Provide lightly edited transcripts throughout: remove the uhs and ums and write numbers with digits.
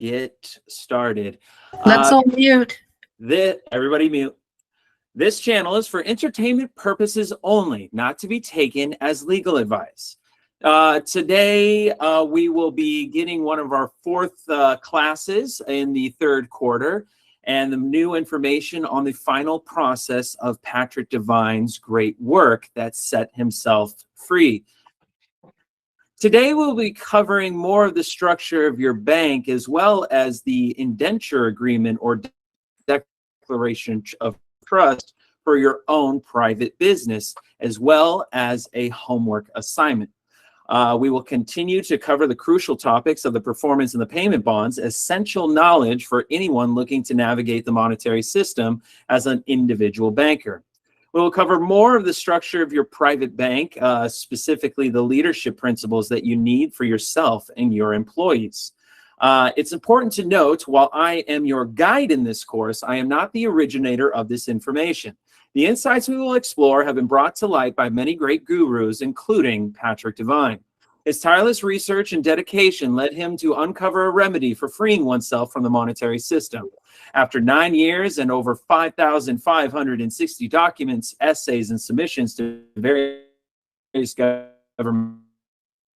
get started. Let's all mute. Everybody mute. This channel is for entertainment purposes only, not to be taken as legal advice. Today, we will be getting one of our fourth classes in the third quarter and the new information on the final process of Patrick Devine's great work that set himself free. Today, we'll be covering more of the structure of your bank as well as the indenture agreement or declaration of trust for your own private business, as well as a homework assignment. We will continue to cover the crucial topics of the performance and the payment bonds, essential knowledge for anyone looking to navigate the monetary system as an individual banker. We will cover more of the structure of your private bank, specifically the leadership principles that you need for yourself and your employees. It's important to note, while I am your guide in this course, I am not the originator of this information. The insights we will explore have been brought to light by many great gurus, including Patrick Devine. His tireless research and dedication led him to uncover a remedy for freeing oneself from the monetary system. After 9 years and over 5,560 documents, essays, and submissions to various government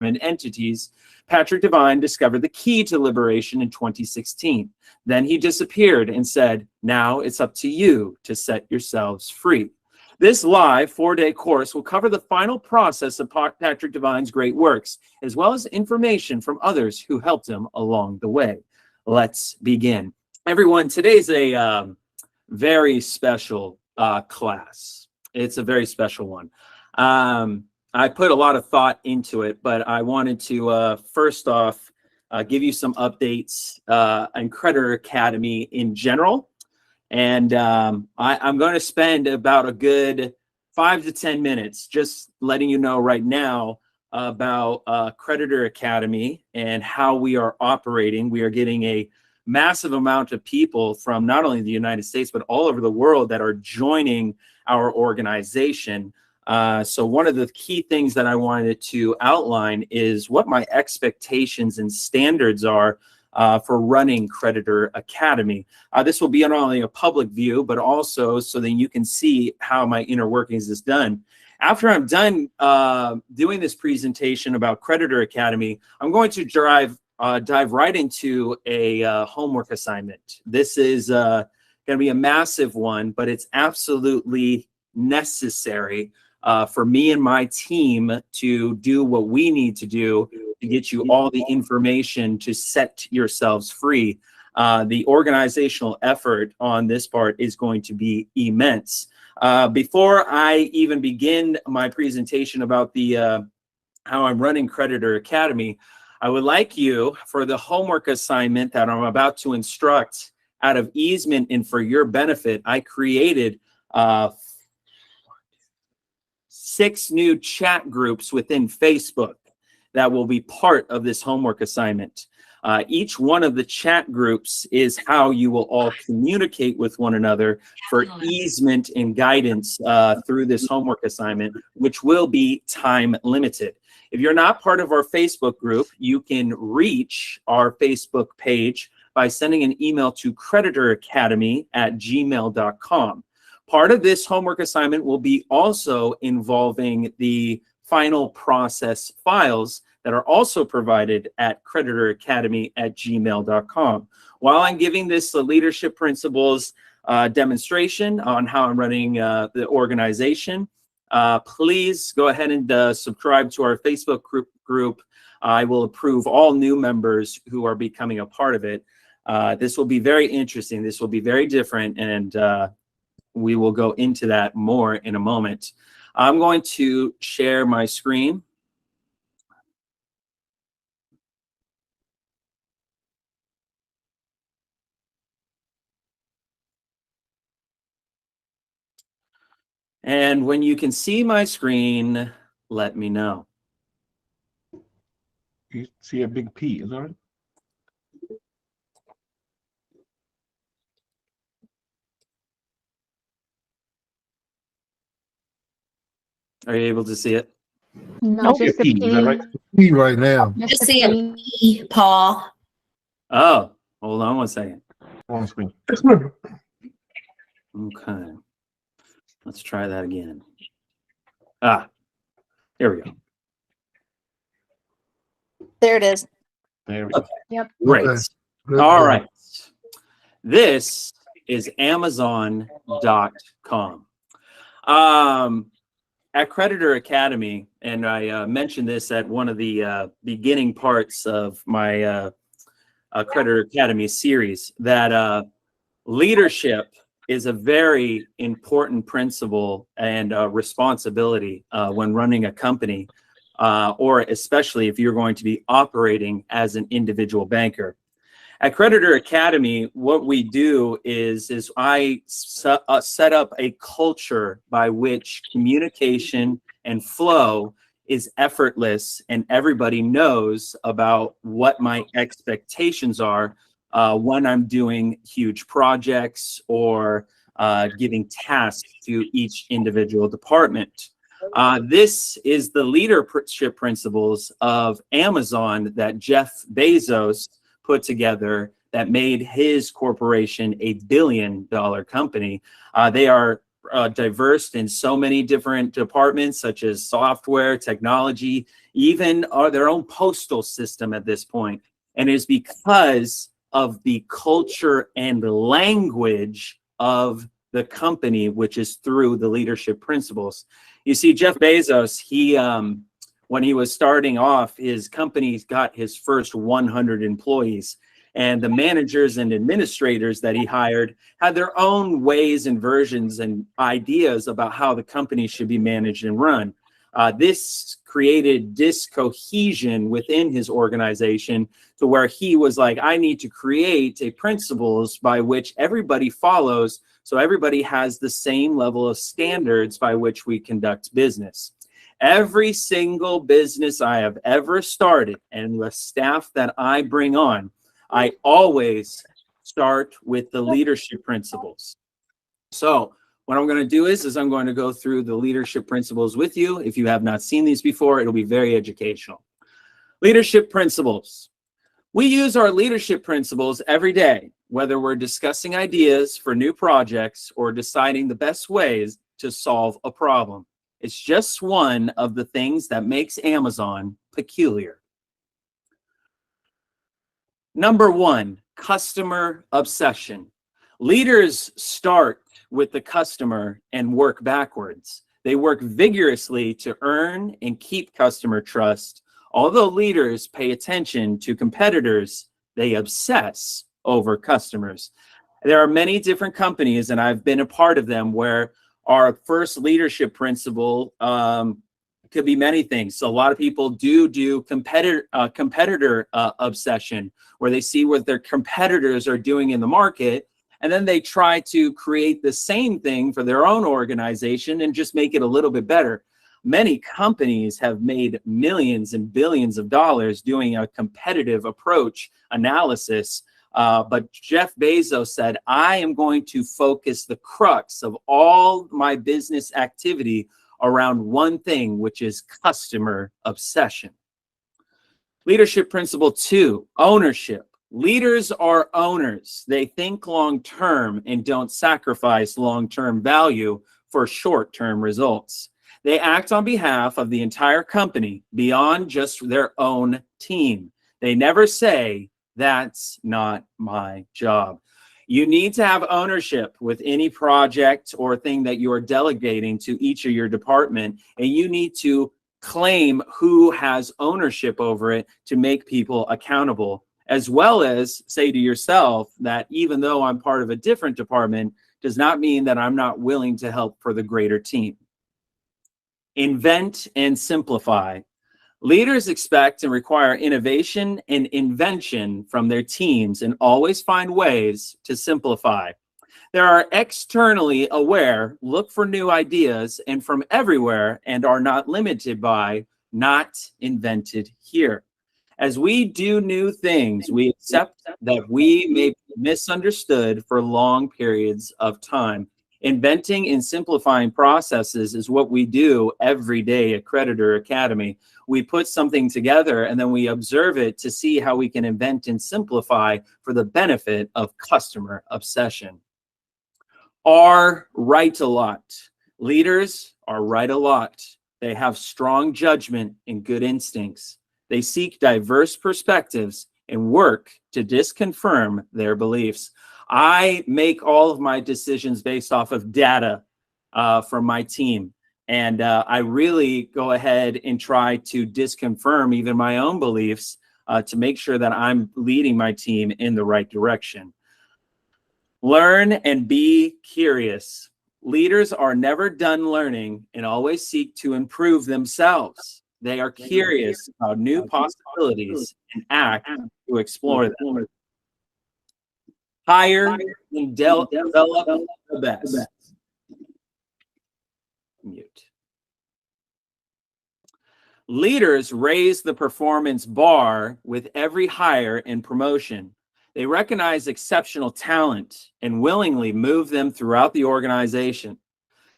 entities, Patrick Devine discovered the key to liberation in 2016. Then he disappeared and said, "Now it's up to you to set yourselves free." This live 4-day course will cover the final process of Patrick Devine's great works, as well as information from others who helped him along the way. Let's begin. Everyone, today's a very special class. It's a very special one. I put a lot of thought into it, but I wanted to first off give you some updates on Creditor Academy in general. And I'm going to spend about a good 5 to 10 minutes just letting you know right now about Creditor Academy and how we are operating. We are getting a massive amount of people from not only the United States, but all over the world that are joining our organization. So one of the key things that I wanted to outline is what my expectations and standards are for running Creditor Academy. This will be not only a public view, but also so that you can see how my inner workings is done. After I'm done doing this presentation about Creditor Academy, I'm going to dive right into a homework assignment. This is going to be a massive one, but it's absolutely necessary for me and my team to do what we need to do to get you all the information to set yourselves free. The organizational effort on this part is going to be immense. Before I even begin my presentation about the how I'm running Creditor Academy, I would like you, for the homework assignment that I'm about to instruct out of easement and for your benefit, I created 6 new chat groups within Facebook that will be part of this homework assignment. Each one of the chat groups is how you will all communicate with one another for easement and guidance through this homework assignment, which will be time limited. If you're not part of our Facebook group, you can reach our Facebook page by sending an email to creditoracademy@gmail.com. Part of this homework assignment will be also involving the final process files that are also provided at creditoracademy@gmail.com. While I'm giving this leadership principles demonstration on how I'm running the organization, please go ahead and subscribe to our Facebook group. I will approve all new members who are becoming a part of it. This will be very interesting. This will be very different, and we will go into that more in a moment. I'm going to share my screen. And when you can see my screen, let me know. You see a big P, is that right? Are you able to see it? No, just a P, is that right? P. Right now. Just see a P, Paul. Oh, Hold on one second. On screen. Okay. Let's try that again. Ah, here we go. There it is. There we go. Great. Okay. Good All job. right. This is Amazon.com. At Creditor Academy, and I mentioned this at one of the beginning parts of my Creditor Academy series, that leadership is a very important principle and responsibility when running a company, or especially if you're going to be operating as an individual banker. At Creditor Academy, what we do is I set up a culture by which communication and flow is effortless, and everybody knows about what my expectations are when I'm doing huge projects or giving tasks to each individual department. This is the leadership principles of Amazon that Jeff Bezos put together that made his corporation a billion-dollar company. They are diverse in so many different departments, such as software, technology, even their own postal system at this point. And it is because of the culture and the language of the company, which is through the leadership principles. You see, Jeff Bezos, when he was starting off, his company's got his first 100 employees, and the managers and administrators that he hired had their own ways and versions and ideas about how the company should be managed and run. This created discohesion within his organization to where he was like, I need to create a principles by which everybody follows, so everybody has the same level of standards by which we conduct business. Every single business I have ever started and the staff that I bring on, I always start with the leadership principles. So what I'm going to do is I'm going to go through the leadership principles with you. If you have not seen these before, it'll be very educational. Leadership principles. We use our leadership principles every day, whether we're discussing ideas for new projects or deciding the best ways to solve a problem. It's just one of the things that makes Amazon peculiar. Number one, customer obsession. Leaders start with the customer and work backwards. They work vigorously to earn and keep customer trust. Although leaders pay attention to competitors, they obsess over customers. There are many different companies, and I've been a part of them, where our first leadership principle could be many things. So a lot of people do competitor obsession, where they see what their competitors are doing in the market, and then they try to create the same thing for their own organization and just make it a little bit better. Many companies have made millions and billions of dollars doing a competitive approach analysis. But Jeff Bezos said, I am going to focus the crux of all my business activity around one thing, which is customer obsession. Leadership principle 2, ownership. Leaders are owners. They think long-term and don't sacrifice long-term value for short-term results. They act on behalf of the entire company beyond just their own team. They never say, that's not my job. You need to have ownership with any project or thing that you are delegating to each of your department, and you need to claim who has ownership over it to make people accountable, as well as say to yourself that even though I'm part of a different department, does not mean that I'm not willing to help for the greater team. Invent and simplify. Leaders expect and require innovation and invention from their teams and always find ways to simplify. They are externally aware, look for new ideas and from everywhere, and are not limited by, not invented here. As we do new things, we accept that we may be misunderstood for long periods of time. Inventing and simplifying processes is what we do every day at Creditor Academy. We put something together and then we observe it to see how we can invent and simplify for the benefit of customer obsession. Are right a lot. Leaders are right a lot. They have strong judgment and good instincts. They seek diverse perspectives and work to disconfirm their beliefs. I make all of my decisions based off of data from my team. And I really go ahead and try to disconfirm even my own beliefs to make sure that I'm leading my team in the right direction. Learn and be curious. Leaders are never done learning and always seek to improve themselves. They are curious about new possibilities and act to explore them. Hire and develop the best. Mute. Leaders raise the performance bar with every hire and promotion. They recognize exceptional talent and willingly move them throughout the organization.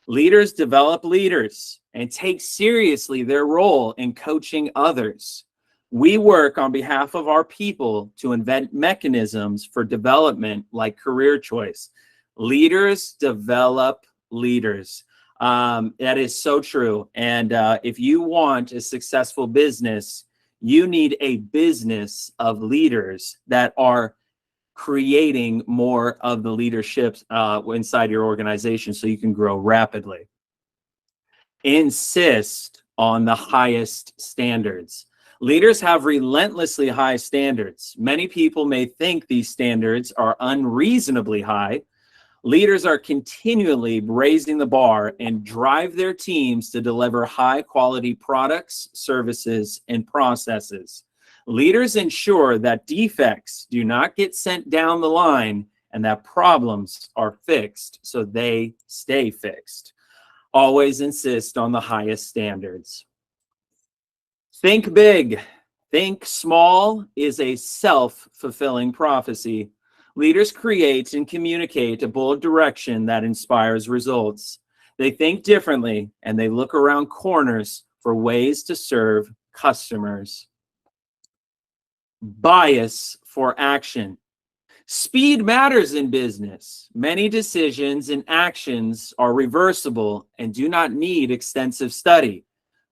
Leaders develop leaders and take seriously their role in coaching others. We work on behalf of our people to invent mechanisms for development like career choice. Leaders develop leaders. That is so true. And if you want a successful business, you need a business of leaders that are creating more of the leadership inside your organization so you can grow rapidly. Insist on the highest standards. Leaders have relentlessly high standards. Many people may think these standards are unreasonably high. Leaders are continually raising the bar and drive their teams to deliver high quality products, services, and processes. Leaders ensure that defects do not get sent down the line and that problems are fixed so they stay fixed. Always insist on the highest standards. Think big. Think small is a self-fulfilling prophecy. Leaders create and communicate a bold direction that inspires results. They think differently and they look around corners for ways to serve customers. Bias for action. Speed matters in business. Many decisions and actions are reversible and do not need extensive study.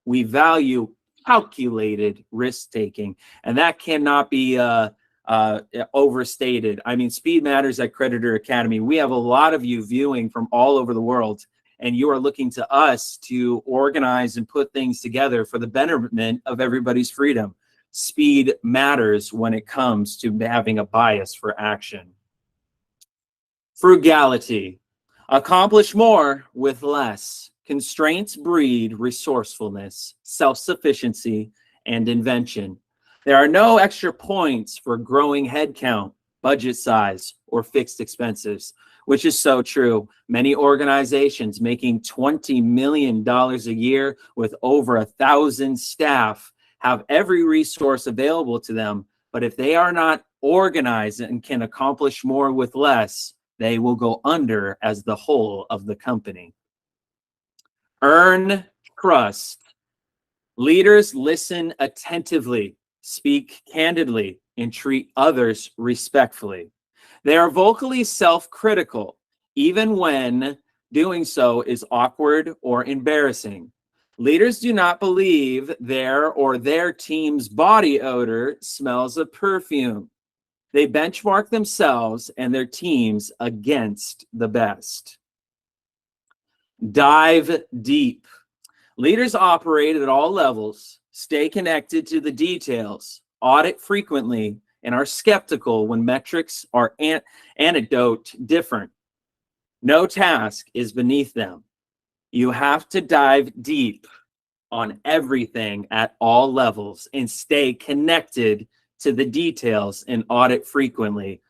We value calculated risk-taking, and that cannot be overstated. I mean, speed matters at Creditor Academy. We have a lot of you viewing from all over the world, and you are looking to us to organize and put things together for the betterment of everybody's freedom. Speed matters when it comes to having a bias for action. Frugality. Accomplish more with less. Constraints breed resourcefulness, self-sufficiency, and invention. There are no extra points for growing headcount, budget size, or fixed expenses, which is so true. Many organizations making $20 million a year with over 1,000 staff have every resource available to them, but if they are not organized and can accomplish more with less, they will go under as the whole of the company. Earn trust. Leaders listen attentively, speak candidly, and treat others respectfully. They are vocally self-critical, even when doing so is awkward or embarrassing. Leaders do not believe their or their team's body odor smells of perfume. They benchmark themselves and their teams against the best. Dive deep. Leaders operate at all levels, stay connected to the details, audit frequently, and are skeptical when metrics are anecdote different. No task is beneath them. You have to dive deep on everything at all levels and stay connected to the details and audit frequently.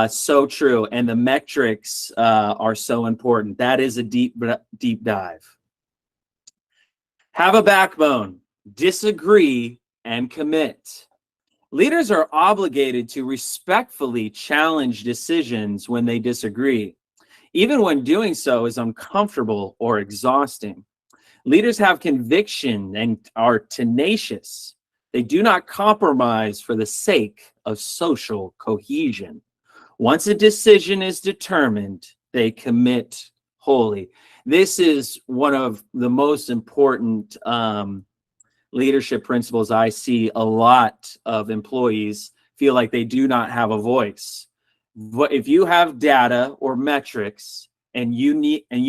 So true. And the metrics are so important. That is a deep dive. Have a backbone, disagree, and commit. Leaders are obligated to respectfully challenge decisions when they disagree. even when doing so is uncomfortable or exhausting. Leaders have conviction and are tenacious. They do not compromise for the sake of social cohesion. Once a decision is determined, they commit wholly. This is one of the most important leadership principles. I see a lot of employees feel like they do not have a voice. But if you have data or metrics and you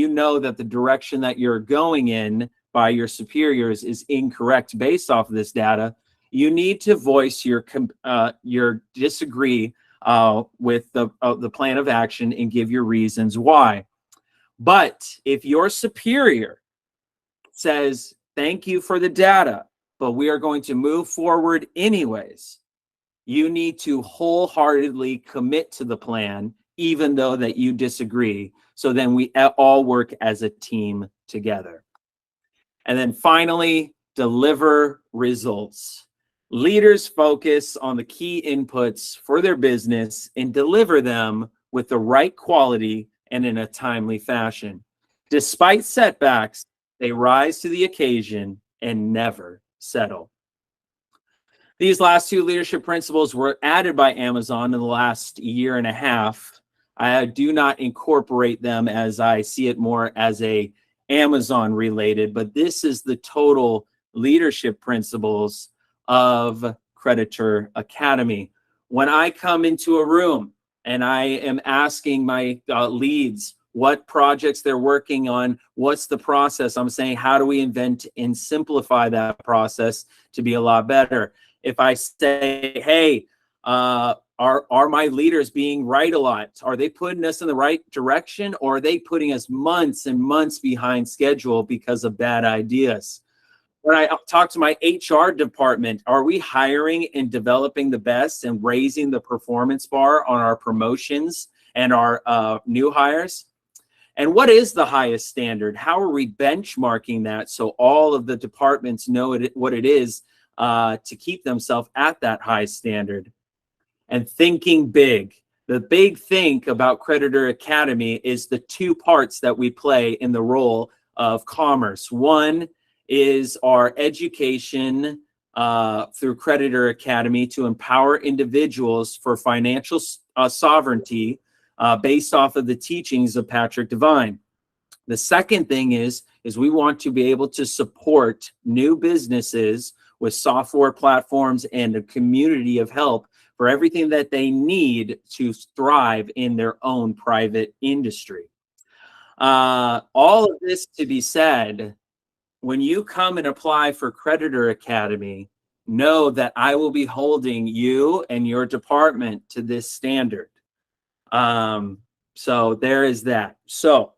know that the direction that you're going in by your superiors is incorrect based off of this data, you need to voice your disagree with the plan of action and give your reasons why. But if your superior says, thank you for the data, but we are going to move forward anyways, you need to wholeheartedly commit to the plan, even though that you disagree. So then we all work as a team together. And then finally, deliver results. Leaders focus on the key inputs for their business and deliver them with the right quality and in a timely fashion. Despite setbacks, they rise to the occasion and never settle. These last two leadership principles were added by Amazon in the last year and a half. I do not incorporate them, as I see it more as a Amazon related, but this is the total leadership principles of Creditor Academy. When I come into a room and I am asking my leads what projects they're working on, what's the process, I'm saying, how do we invent and simplify that process to be a lot better? If I say, hey, are my leaders being right a lot? Are they putting us in the right direction, or are they putting us months and months behind schedule because of bad ideas? When I talk to my HR department, are we hiring and developing the best and raising the performance bar on our promotions and our new hires? And what is the highest standard? How are we benchmarking that so all of the departments know what it is to keep themselves at that high standard? And thinking big. The big think about Creditor Academy is the two parts that we play in the role of commerce. One is our education through Creditor Academy to empower individuals for financial sovereignty based off of the teachings of Patrick Devine. The second thing is we want to be able to support new businesses with software platforms and a community of help for everything that they need to thrive in their own private industry. All of this to be said, when you come and apply for Creditor Academy, know that I will be holding you and your department to this standard. So there is that. So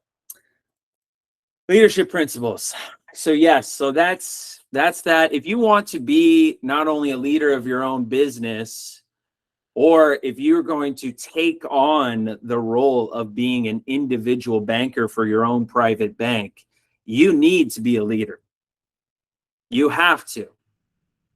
leadership principles. So yes, so that's that. If you want to be not only a leader of your own business, or if you're going to take on the role of being an individual banker for your own private bank, you need to be a leader. You have to.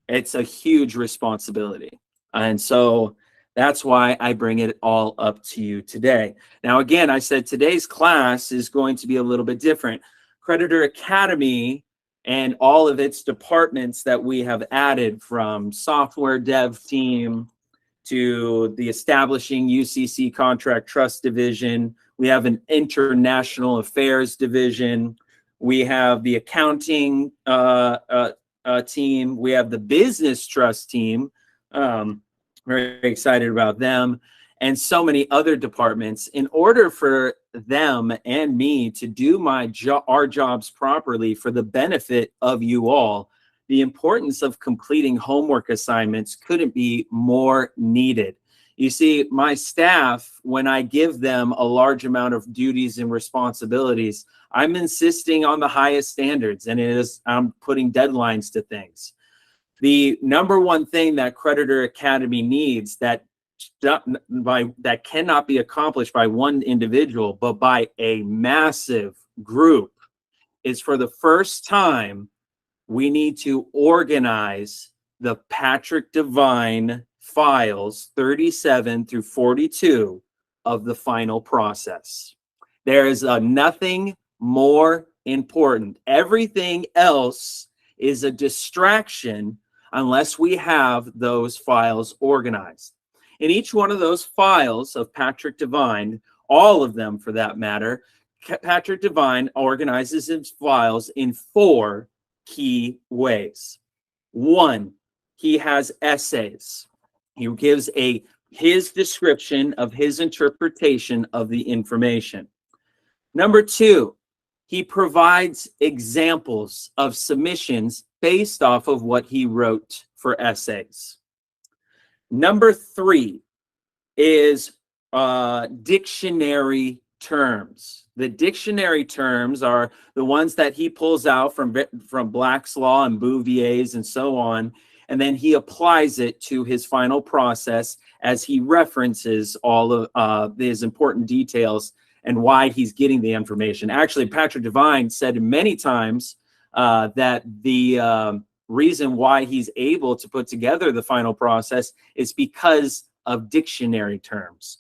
It's a huge responsibility. And so that's why I bring it all up to you today. Now, again, I said today's class is going to be a little bit different. Creditor Academy and all of its departments that we have added, from software dev team to the establishing UCC contract trust division. We have an international affairs division. We have the accounting team. We have the business trust team. Very excited about them, and so many other departments. In order for them and me to do our jobs properly for the benefit of you all, the importance of completing homework assignments couldn't be more needed. You see, my staff, when I give them a large amount of duties and responsibilities, I'm insisting on the highest standards, and I'm putting deadlines to things. The number one thing that Creditor Academy needs that cannot be accomplished by one individual, but by a massive group, is for the first time, we need to organize the Patrick Devine files 37 through 42 of the final process. There is nothing more important. Everything else is a distraction unless we have those files organized. In each one of those files of Patrick Devine, all of them for that matter, Patrick Devine organizes his files in 4 key ways. 1, he has essays. He gives his description of his interpretation of the information. Number 2, he provides examples of submissions based off of what he wrote for essays. Number 3 is dictionary terms. The dictionary terms are the ones that he pulls out from Black's Law and Bouvier's and so on, and then he applies it to his final process as he references all of his important details and why he's getting the information. Actually, Patrick Devine said many times that the reason why he's able to put together the final process is because of dictionary terms.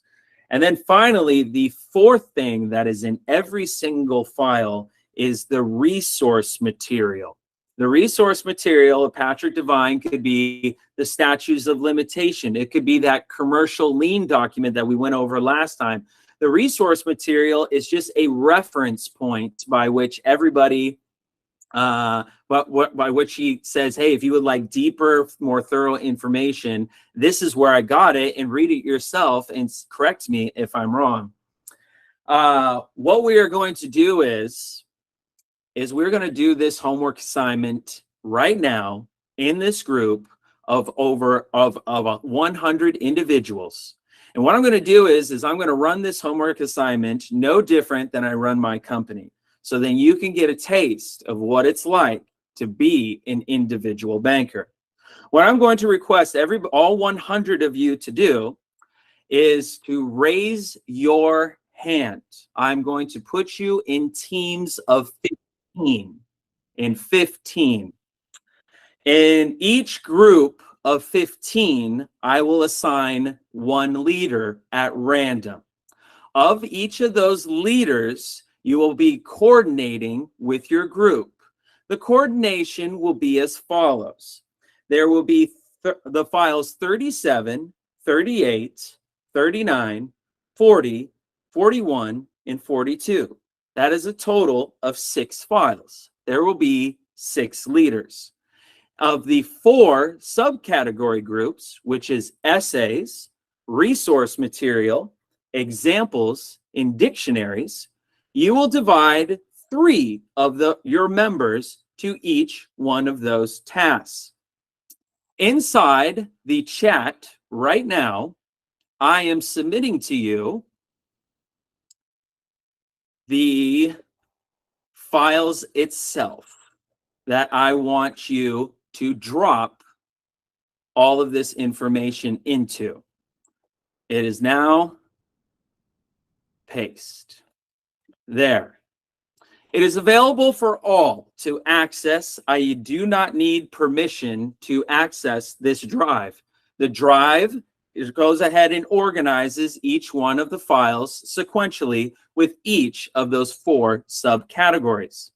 And then finally, the 4th thing that is in every single file is the resource material. The resource material of Patrick Devine could be the statutes of limitation. It could be that commercial lien document that we went over last time. The resource material is just a reference point by which everybody, by which he says, hey, if you would like deeper, more thorough information, this is where I got it, and read it yourself and correct me if I'm wrong. What we are going to do is we're going to do this homework assignment right now in this group of over 100 individuals. And what I'm going to do is I'm going to run this homework assignment no different than I run my company. So then you can get a taste of what it's like to be an individual banker. What I'm going to request all 100 of you to do is to raise your hand. I'm going to put you in teams of 15. In each group of 15, I will assign 1 leader at random. Of each of those leaders, you will be coordinating with your group. The coordination will be as follows. There will be the files 37, 38, 39, 40, 41, and 42. That is a total of 6 files. There will be 6 leaders. Of the 4 subcategory groups, which is essays, resource material, examples, and dictionaries, you will divide 3 of your members to each one of those tasks. Inside the chat right now, I am submitting to you the files itself that I want you to drop all of this information into. It is now paste. There. It is available for all to access. I do not need permission to access this drive. The drive goes ahead and organizes each one of the files sequentially with each of those 4 subcategories.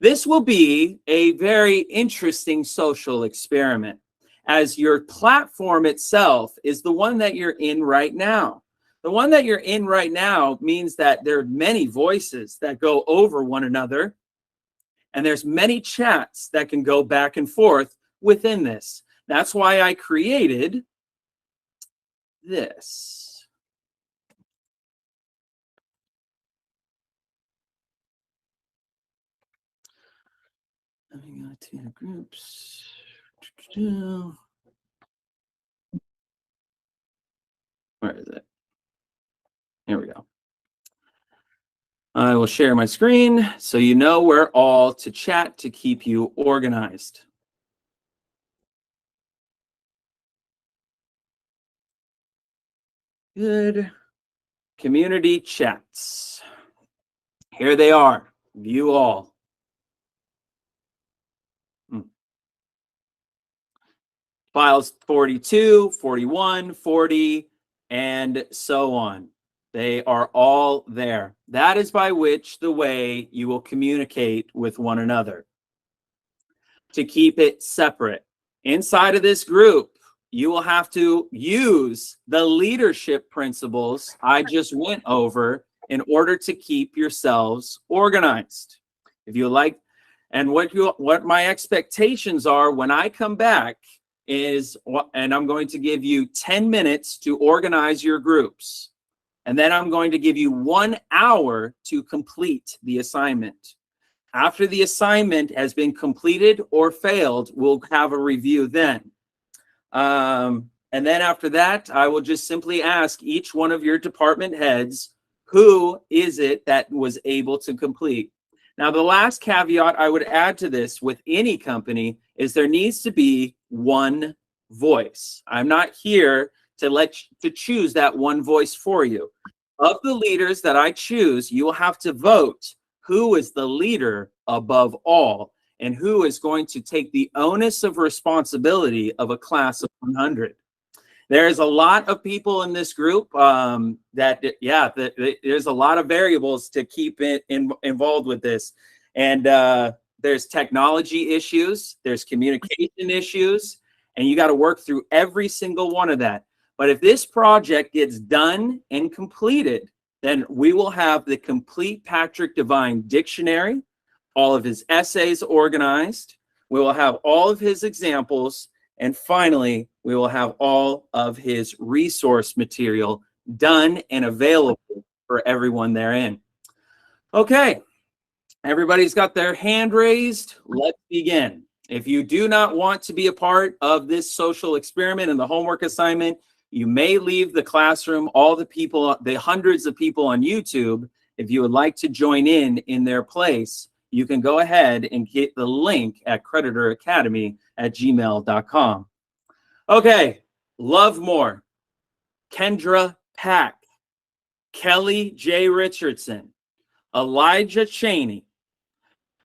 This will be a very interesting social experiment, as your platform itself is the one that you're in right now. The one that you're in right now means that there are many voices that go over one another, and there's many chats that can go back and forth within this. That's why I created this. Let me go to the groups. Where is it? Here we go. I will share my screen so you know where all to chat to keep you organized. Good. Community chats. Here they are. View all. Files 42, 41, 40, and so on. They are all there. That is by which the way you will communicate with one another. To keep it separate. Inside of this group, you will have to use the leadership principles I just went over in order to keep yourselves organized. If you like, and what my expectations are when I come back is, and I'm going to give you 10 minutes to organize your groups. And then I'm going to give you 1 hour to complete the assignment. After the assignment has been completed or failed, we'll have a review then. And then after that, I will just simply ask each one of your department heads, who is it that was able to complete? Now, the last caveat I would add to this with any company is there needs to be one voice. I'm not here to choose that one voice for you. Of the leaders that I choose, you will have to vote who is the leader above all and who is going to take the onus of responsibility of a class of 100. There's a lot of people in this group there's a lot of variables to keep it involved with this. And there's technology issues, there's communication issues, and you got to work through every single one of that. But if this project gets done and completed, then we will have the complete Patrick Devine dictionary, all of his essays organized. We will have all of his examples. And finally, we will have all of his resource material done and available for everyone therein. Okay, everybody's got their hand raised. Let's begin. If you do not want to be a part of this social experiment and the homework assignment, you may leave the classroom. All the people, the hundreds of people on YouTube, if you would like to join in their place, you can go ahead and get the link at creditoracademy@gmail.com. Okay, Love Moore, Kendra Pack, Kelly J. Richardson, Elijah Cheney,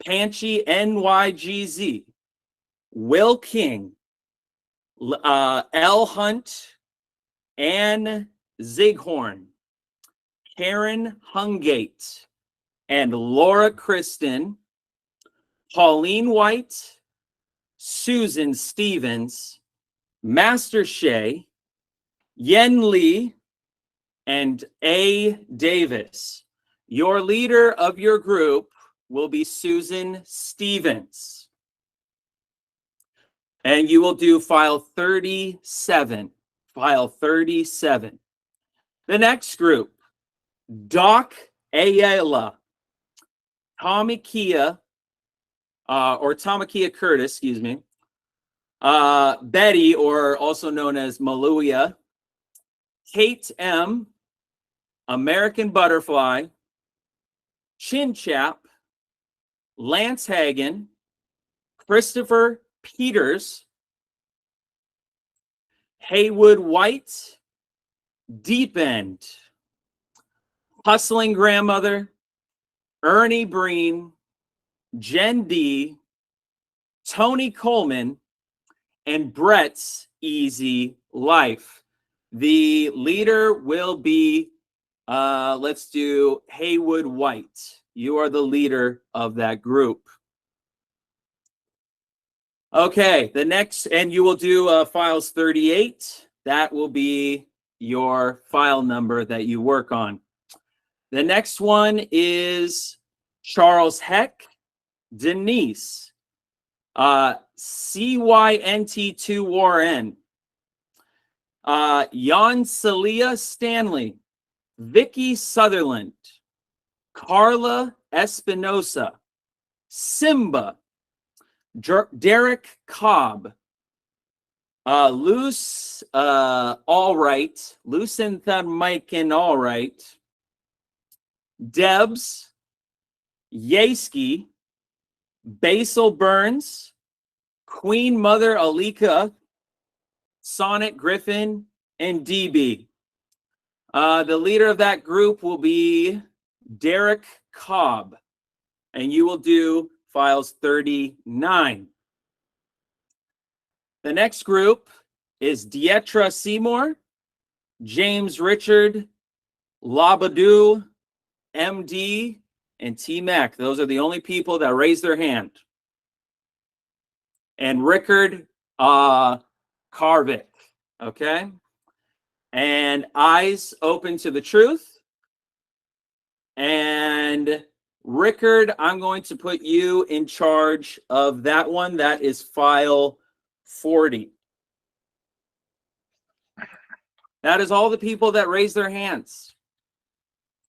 Panchi NYGZ, Will King, L. Hunt, Ann Zighorn, Karen Hungate, and Laura Kristen, Pauline White, Susan Stevens, Master Shea, Yen Lee, and A. Davis. Your leader of your group will be Susan Stevens. And you will do file 37. File 37. The next group, Doc Ayala, Tamakia Curtis, excuse me, Betty, or also known as Maluia, Kate M., American Butterfly, Chin Chap, Lance Hagen, Christopher Peters, Haywood White, Deep End, Hustling Grandmother, Ernie Breen, Jen D, Tony Coleman, and Brett's Easy Life. The leader will be, let's do Haywood White. You are the leader of that group. Okay, the next, and you will do files 38. That will be your file number that you work on. The next one is Charles Heck, Denise, CYNT2 Warren, Jan Celia Stanley, Vicky Sutherland, Carla Espinosa, Simba, Derek Cobb, Luce Allright, Lucenthan Mike and Allright, Debs, Yaski, Basil Burns, Queen Mother Alika, Sonnet Griffin, and DB. The leader of that group will be Derek Cobb, and you will do files 39. The next group is Dietra Seymour, James Richard, Labadoo, MD, and T-Mac. Those are the only people that raised their hand. And Rickard Carvik, okay? And eyes open to the truth. And Rickard, I'm going to put you in charge of that one. That is file 40. That is all the people that raise their hands.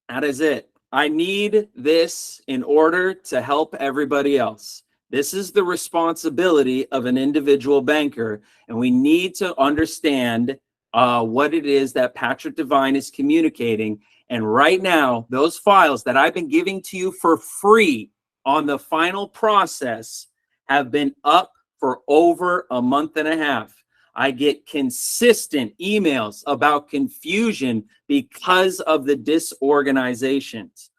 That is it. I need this in order to help everybody else. This is the responsibility of an individual banker, and we need to understand what it is that Patrick Devine is communicating. And right now, those files that I've been giving to you for free on the final process have been up for over a month and a half. I get consistent emails about confusion because of the disorganizations.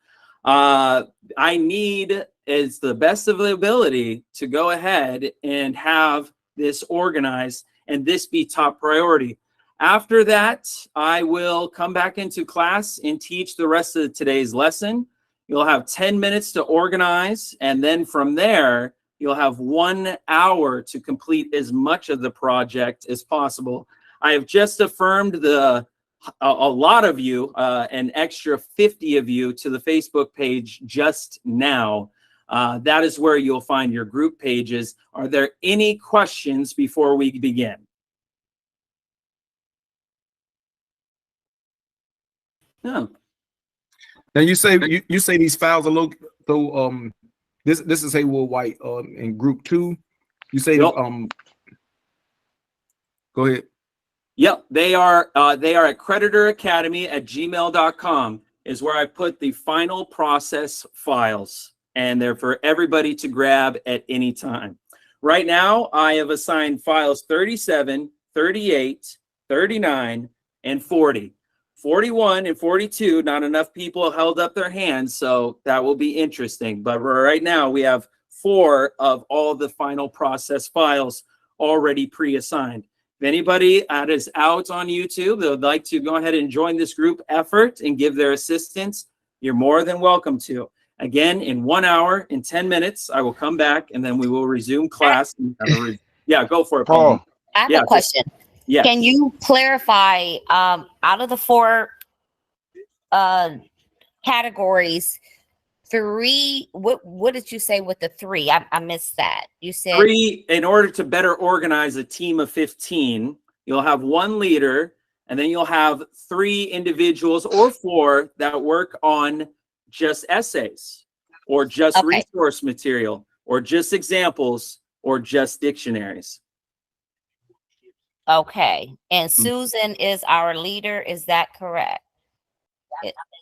I need, as the best of the ability, to go ahead and have this organized and this be top priority. After that, I will come back into class and teach the rest of today's lesson. You'll have 10 minutes to organize, and then from there, you'll have 1 hour to complete as much of the project as possible. I have just affirmed a lot of you, an extra 50 of you to the Facebook page just now. That is where you'll find your group pages. Are there any questions before we begin? No. Now you say you say these files are low. So this is Haywood White in group 2. You say Yep. Go ahead. Yep, they are at creditoracademy@gmail.com is where I put the final process files, and they're for everybody to grab at any time. Right now, I have assigned files 37, 38, 39, and 40. 41 and 42, not enough people held up their hands, so that will be interesting. But right now, we have 4 of all the final process files already pre-assigned. If anybody that is out on YouTube that would like to go ahead and join this group effort and give their assistance, you're more than welcome to. Again, in 1 hour and 10 minutes, I will come back and then we will resume class. Yeah, go for it, Paul. I have Yeah, a question. Yes. Can you clarify, out of the 4 categories, 3, what did you say with the 3? I missed that. You said 3, in order to better organize a team of 15, you'll have 1 leader, and then you'll have 3 individuals or 4 that work on just essays or just Okay. resource material or just examples or just dictionaries. okay. And Susan is our leader. Is that correct?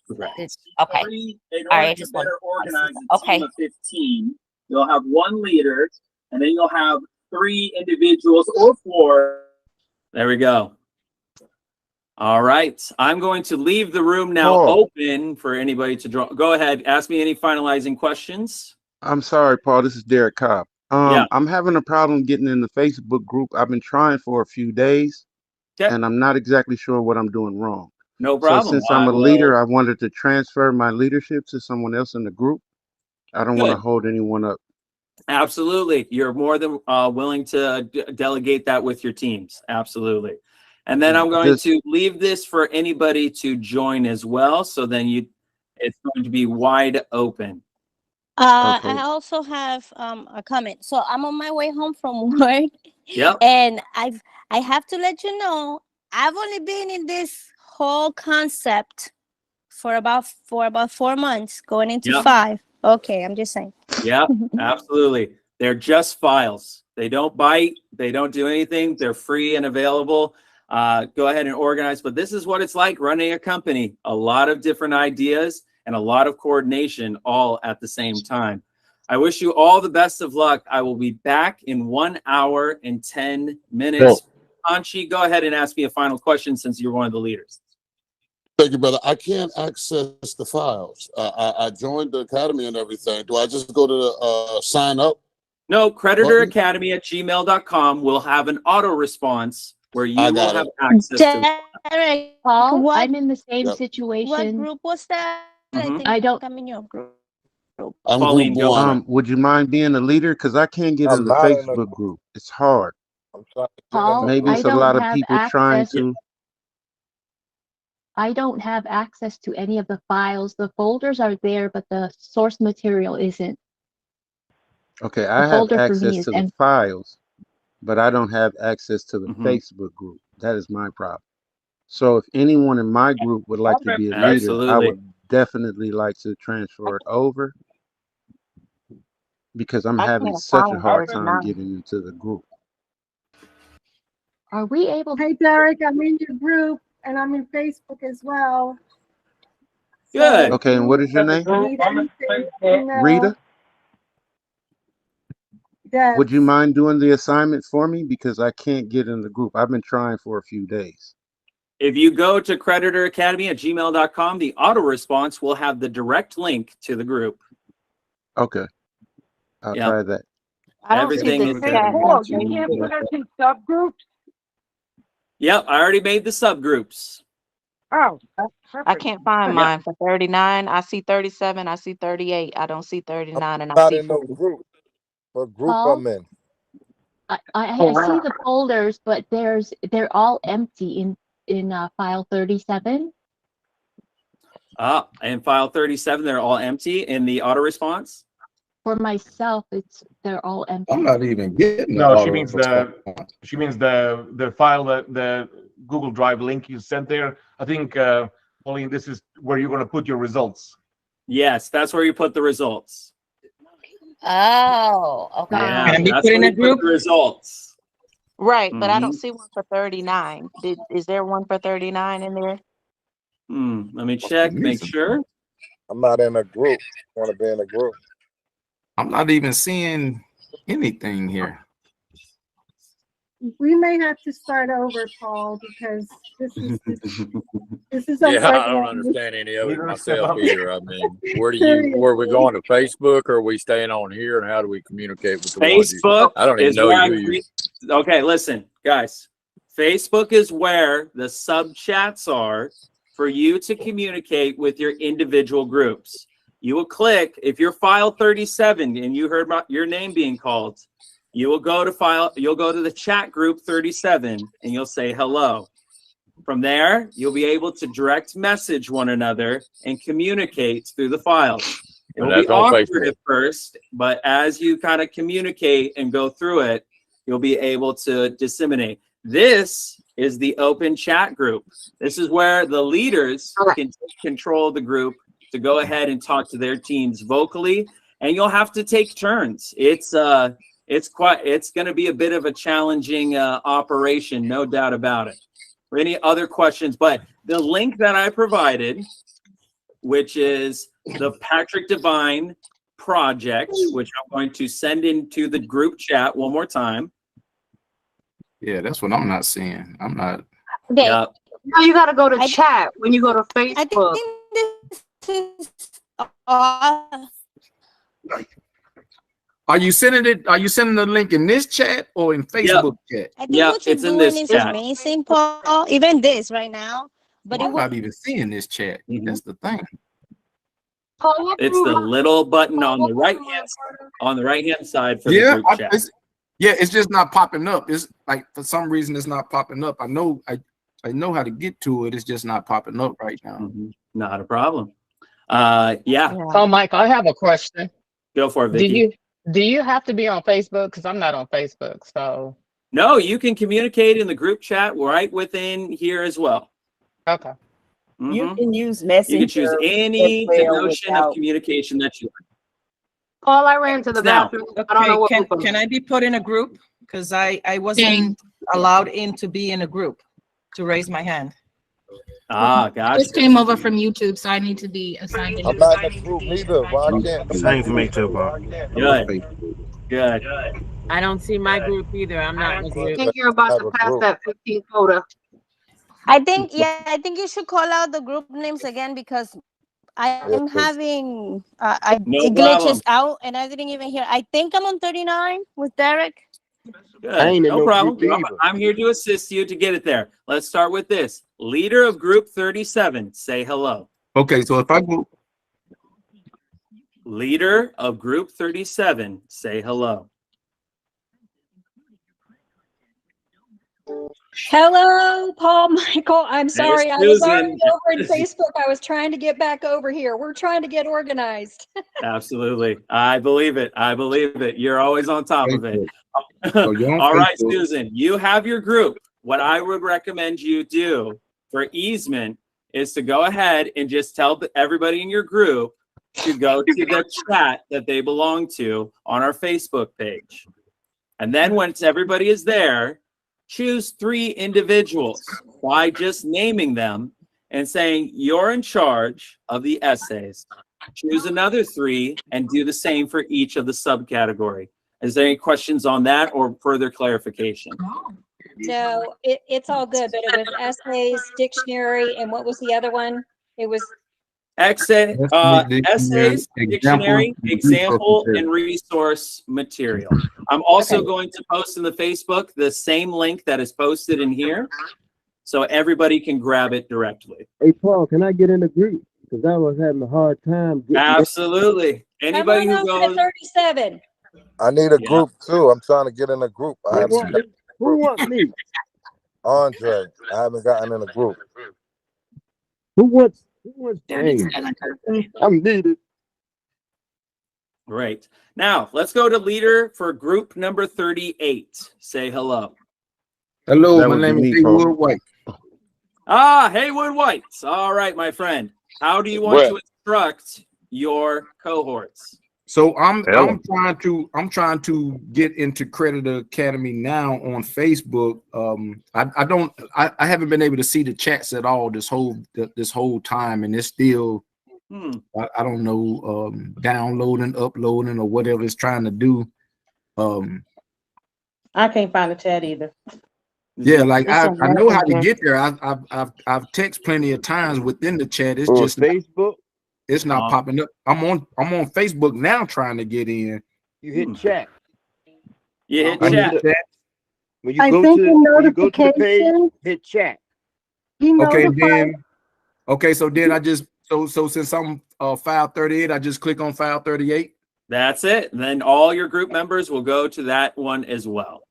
Correct. Okay. 3, in All order right, I to just better wanted- organize a okay. team of 15, you'll have 1 leader, and then you'll have 3 individuals or 4. There we go. All right. I'm going to leave the room now open for anybody to draw. Go ahead. Ask me any finalizing questions. I'm sorry, Paul. This is Derek Cobb. Yeah. I'm having a problem getting in the Facebook group. I've been trying for a few days, Okay. and I'm not exactly sure what I'm doing wrong. No So problem. since I'm a leader, I wanted to transfer my leadership to someone else in the group. I don't want to Good. hold anyone up. Absolutely. You're more than willing to delegate that with your teams. Absolutely. And then I'm going to leave this for anybody to join as well. So then it's going to be wide open. Okay. I also have a comment. So I'm on my way home from work, Yep. and I have to let you know I've only been in this whole concept for about 4 months, going into Yep. 5. Okay, I'm just saying. Yep. Absolutely. They're just files. They don't bite. They don't do anything. They're free and available. Go ahead and organize. But this is what it's like running a company. A lot of different ideas and a lot of coordination all at the same time. I wish you all the best of luck. I will be back in 1 hour and 10 minutes. Anchi, go ahead and ask me a final question since you're one of the leaders. Thank you, brother. I can't access the files. I joined the academy and everything. Do I just go to the sign up? No, creditoracademy@gmail.com will have an auto response where you I will got have it. access to. Derek, Paul, what I'm in the same Yep. what situation. group was that? I Mhm. think I don't. I'm in your group. I'm Pauline, group go one. on. Would you mind being a leader? Because I can't get in I'm the not in a Facebook group. It's hard. I'm trying to get in Paul, the Maybe I it's group. a lot don't of have people trying access. to. I don't have access to any of the files. The folders are there, but the source material isn't. Okay, The I have folder for access me is to the empty. files, but I don't have access to the Mhm. Facebook group. That is my problem. So if anyone in my group would like to be a leader, I Absolutely. would definitely like to transfer it over because I'm I having can't such a find hard time 39. getting into the group. Are we able? Hey, Derek, I'm in your group and I'm in Facebook as well. So Good. if Okay, and what you is your name? need anything, you know, Rita? Debs. Would you mind doing the assignment for me? Because I can't get in the group. I've been trying for a few days. If you go to creditoracademy@gmail.com, the auto response will have the direct link to the group. Okay, I'll Yep. try that. I don't see Everything the is chat. there. Paul, you can't put us in subgroups? Yep, I already made the subgroups. Oh, that's I perfect. can't find Yeah. mine for 39. I see 37. I see 38. I don't see 39 and I Not see in no 40. group. What group Paul, I'm in? I see the folders, but they're all empty in file 37. In file 37, they're all empty in the auto response. For myself, they're all empty. I'm not even getting the No, she auto means response. the file that the Google Drive link you sent there. I think, Pauline, this is where you're going to put your results. Yes, that's where you put the results. Oh, okay. Yeah, Can I be that's put in where a you put group? the results. Right, but I don't Mhm. see one for 39. Is there one for 39 in there? Let me check, make sure. I'm not in a group. Want to be in a group? I'm not even seeing anything here. We may have to start over, Paul, because this is Yeah, I don't unprecedented. understand any of it Leader, step myself up. either. I mean, where are we going to Facebook, or are we staying on here, and how do we communicate with the ones you? Facebook I don't even is know where who I'm. you. Okay, listen, guys. Facebook is where the sub chats are for you to communicate with your individual groups. You will click if you're file 37 and you heard your name being called. You will go to file. You'll go to the chat group 37 and you'll say hello. From there, you'll be able to direct message one another and communicate through the files. It And will be that's on awkward Facebook. at first, but as you kind of communicate and go through it, you'll be able to disseminate. This is the open chat group. This is where the leaders can control the group to go ahead and talk to their teams vocally, and you'll have to take turns. It's going to be a bit of a challenging operation, no doubt about it. For any other questions, but the link that I provided, which is the Patrick Devine project, which I'm going to send into the group chat one more time. Yeah, that's what I'm not seeing. I'm not. Okay. Yep. Now you got to go to I- chat when you go to I Facebook. think this is Are you sending it? Are you sending the link in this chat or in Facebook chat? I think Yeah, what you're it's in doing this is chat. amazing, Paul. Even this right now, but Well, it I'm was not even seeing this chat. Mhm. That's the thing. It's the little button on the right hand side for the Yeah, group chat. it's just not popping up. It's like for some reason it's not popping up. I know how to get to it. It's just not popping up right now. Mhm. Not a problem. Yeah, So, Mike, I have a question. go for it, Vicky. Do you have to be on Facebook? Because I'm not on Facebook. So, No, you can communicate in the group chat right within here as well. okay. You Mhm. can use You Messenger. can choose any as well notion of without- communication that you like. Paul, I ran to the Now- bathroom. I don't know what Okay, group I'm in. can I be put in a group? Because I wasn't allowed in to be in a group to raise my hand. Ah, gotcha. Just came over from YouTube, so I need to be assigned. I'm not in a group neither. Why I can't? Same for me too, Paul. Good. Good. I don't see my group either. I'm not in a I group. think you're about to pass that 15 quota. I think you should call out the group names again because I'm having No it problem. glitches out and I didn't even hear. I think I'm on 39 with Derek. Good. I ain't in No no problem. group either. I'm here to assist you to get it there. Let's start with this. Leader of group 37, say hello. Okay, so if I go, Leader of group 37, say hello. Hello, Paul Michael. I'm sorry. I was Susan. already over in Facebook. I was trying to get back over here. We're trying to get organized. Absolutely. I believe it. I believe it. You're always on top of it. so you're on All right, Facebook. Susan, you have your group. What I would recommend you do for easement is to go ahead and just tell everybody in your group to go to the chat that they belong to on our Facebook page. And then once everybody is there, choose 3 individuals by just naming them and saying you're in charge of the essays. Choose another 3 and do the same for each of the subcategory. Is there any questions on that or further clarification? No, it's all good, but it was essays, dictionary, and what was the other one? It was Essays, dictionary, example, material. and resource material. I'm also going to post in the Facebook the same link that is posted in here, so everybody can grab it directly. Hey, Paul, can I get in the group? Because I was having a hard time getting. Absolutely. Anybody come who on over to goes, 37. I need a group too. I'm trying to get in a group. I haven't got Who wants me? Andre. I haven't gotten in a group. Who wants? Dang. I'm needed. great. Now let's go to leader for group number 38. Say hello. Hello, That my would be name is me, Haywood Paul. White. Haywood Whites. All right, my friend. How do you want Well- to instruct your cohorts? So I'm Hello. trying to get into Credit Academy now on Facebook. I haven't been able to see the chats at all this whole time, and it's still I don't know, downloading, uploading, or whatever it's trying to do. I can't find the chat either. Yeah, like It's I on know how to Messenger. get there. I've texted plenty of times within the chat. It's On just Facebook, it's not popping up. I'm on Facebook now trying to get in. you hit chat. You hit I chat. hit chat. When you I go think to in when you go to the page, notifications, hit chat. he Okay, notified. so then I just so since I'm file 38, I just click on file 38. That's it. And then all your group members will go to that one as well.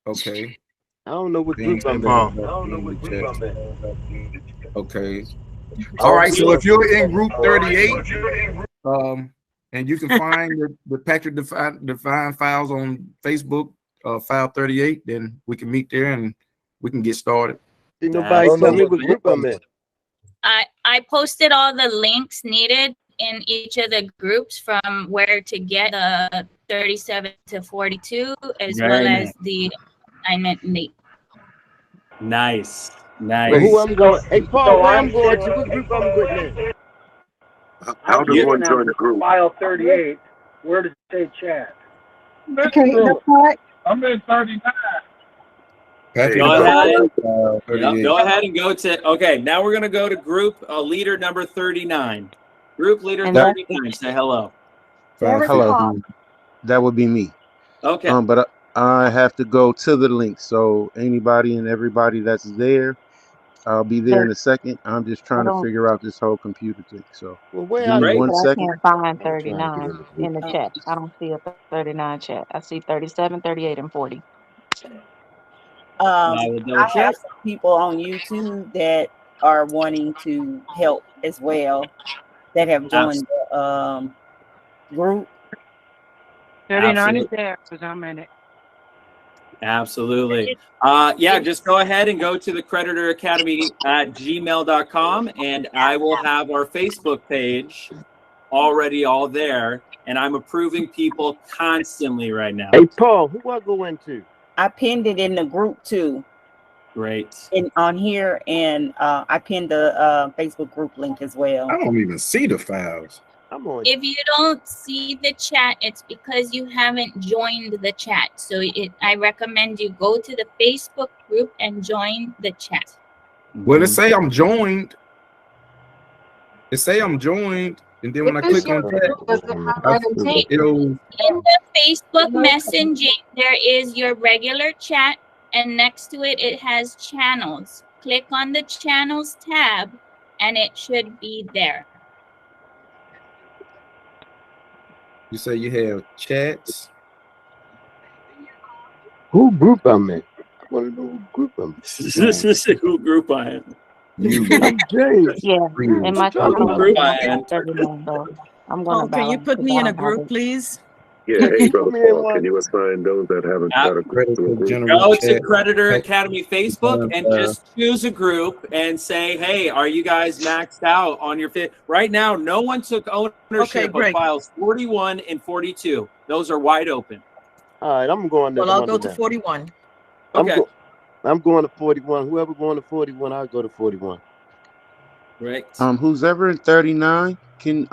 Okay. I don't know what Then group I'm Paul. in. Okay. All right. So if you're in group 38, and you can find the Patrick Divine files on Facebook, file 38, then we can meet there and we can get started. Did nobody tell me what group I'm in? I posted all the links needed in each of the groups from where to get the 37 to 42, as Very well nice. as the assignment link. Nice. Well, who I'm going? Hey, Paul, where I'm going to? What group I'm going in? How does one join the group? File 38. Where does it say chat? Okay, that's right. I'm in 39. Patrick Go Divine, ahead. 38. Go ahead and go to, okay, now we're going to go to group leader number 39. Group leader And 39, say hello. Hello. That would be me. Okay. But I have to go to the link. So anybody and everybody that's there, I'll be there in a second. I'm just trying to figure out this whole computer thing. So Well, where give me I 1 But I second. can't find I'm trying to get 39 in the chat. I don't see a 39 chat. I see 37, 38, and 40. I will double I have check. some people on YouTube that are wanting to help as well that have joined the group. 39 is Absolutely. there because I'm in it. Absolutely. Yeah, just go ahead and go to the Creditor Academy at gmail.com, and I will have our Facebook page already all there, and I'm approving people constantly right now. Hey, Paul, who I go into? I pinned it in the group too, Great. on here, and I pinned the Facebook group link as well. I don't even see the files. I'm on. If you don't see the chat, it's because you haven't joined the chat. So I recommend you go to the Facebook group and join the chat. Well, it say I'm joined. It say I'm joined. And then when I click on that, it'll In the Facebook messaging, there is your regular chat, and next to it, it has channels. Click on the channels tab, and it should be there. you say you have chats. Who group I'm in? I want to know who group I'm in. This is who group I am. You James. Yeah, in my Who group I am. I'm gonna. Oh, can you put me in a group, please? Yeah, hey, Brother Paul, can you assign those that haven't got a group to a group? Go to Creditor Academy Facebook and just choose a group and say, hey, are you guys maxed out on your fit? Right now, no one took ownership of files 41 and 42. Those are wide open. All right, I'm going to. Well, I'll go to 41. Okay. I'm going to 41. Whoever going to 41, I'll go to 41. Right. Who's ever in 39, can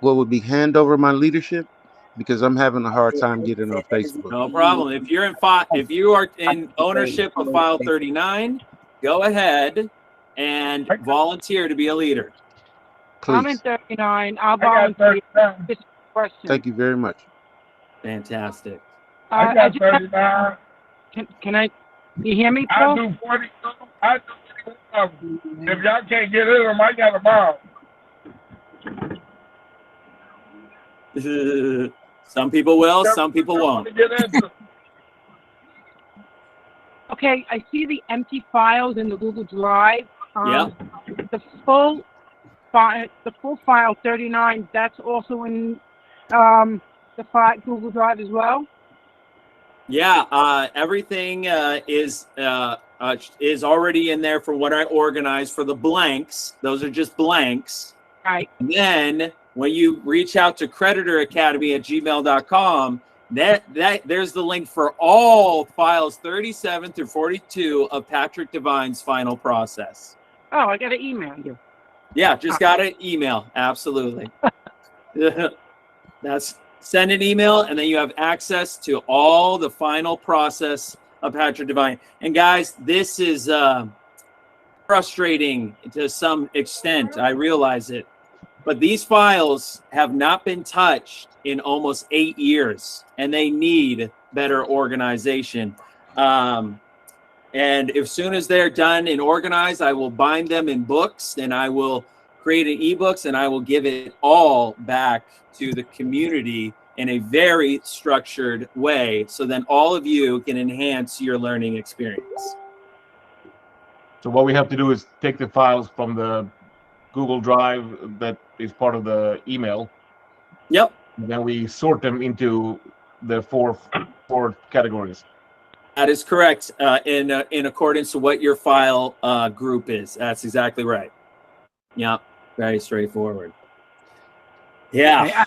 what would be hand over my leadership, because I'm having a hard time getting on Facebook. No problem. If you're in if you are in ownership of file 39, go ahead and volunteer to be a leader. I'm in Please. 39. I'll volunteer. Just a question. Thank you very much. Fantastic. I got 39. Can I? You hear me, Paul? I do 42. I do 42. If y'all can't get in them, I got a bomb. Some people will, some people won't. Okay, I see the empty files in the Google Drive. Yeah. The full file 39. That's also in the Google Drive as well. Yeah, everything is already in there for what I organized for the blanks. Those are just blanks. Right. And then when you reach out to creditoracademy@gmail.com, there's the link for all files 37 through 42 of Patrick Devine's final process. Oh, I got to email you. Yeah, just got an email. Absolutely. Send an email, and then you have access to all the final process of Patrick Devine. And guys, this is frustrating to some extent. I realize it. But these files have not been touched in almost 8 years, and they need better organization. And as soon as they're done and organized, I will bind them in books, and I will create an ebooks, and I will give it all back to the community in a very structured way, so then all of you can enhance your learning experience. So what we have to do is take the files from the Google Drive that is part of the email. Yep. And then we sort them into the four categories. That is correct, in accordance to what your file group is. That's exactly right. Yep, very straightforward. Yeah. I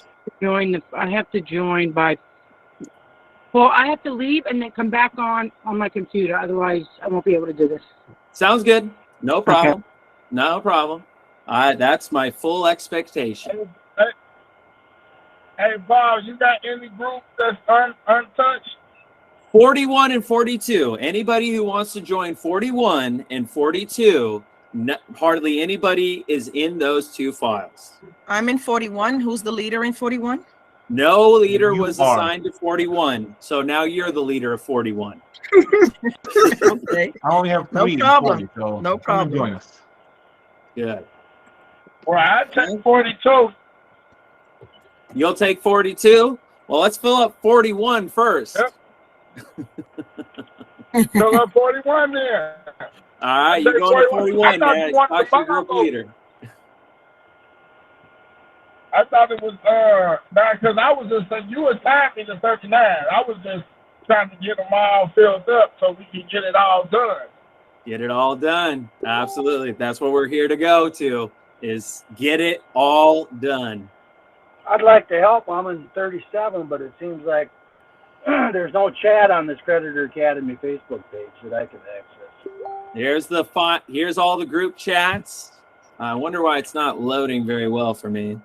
have to join by. Well, I have to leave and then come back on my computer. Otherwise, I won't be able to do this. Sounds good. No problem. Okay. No problem. That's my full expectation. Hey, Bob, you got any group that's untouched? 41 and 42. Anybody who wants to join 41 and 42, hardly anybody is in those two files. I'm in 41. Who's the leader in 41? No leader was assigned to 41. So now you're the leader of 41. Okay. I only have 3. No problem. 40, so no problem. Join us. Good. Well, I take 42. You'll take 42? Well, let's fill up 41 first. Yep. Fill up 41 there. All right, you're going to 41, man. Talk to your group leader. I thought it was because I was just you assigned me to 39. I was just trying to get them all filled up so we can get it all done. Get it all done. Absolutely. That's what we're here to go to, is get it all done. I'd like to help. I'm in 37, but it seems like there's no chat on this Creditor Academy Facebook page that I can access. Here's all the group chats. I wonder why it's not loading very well for me.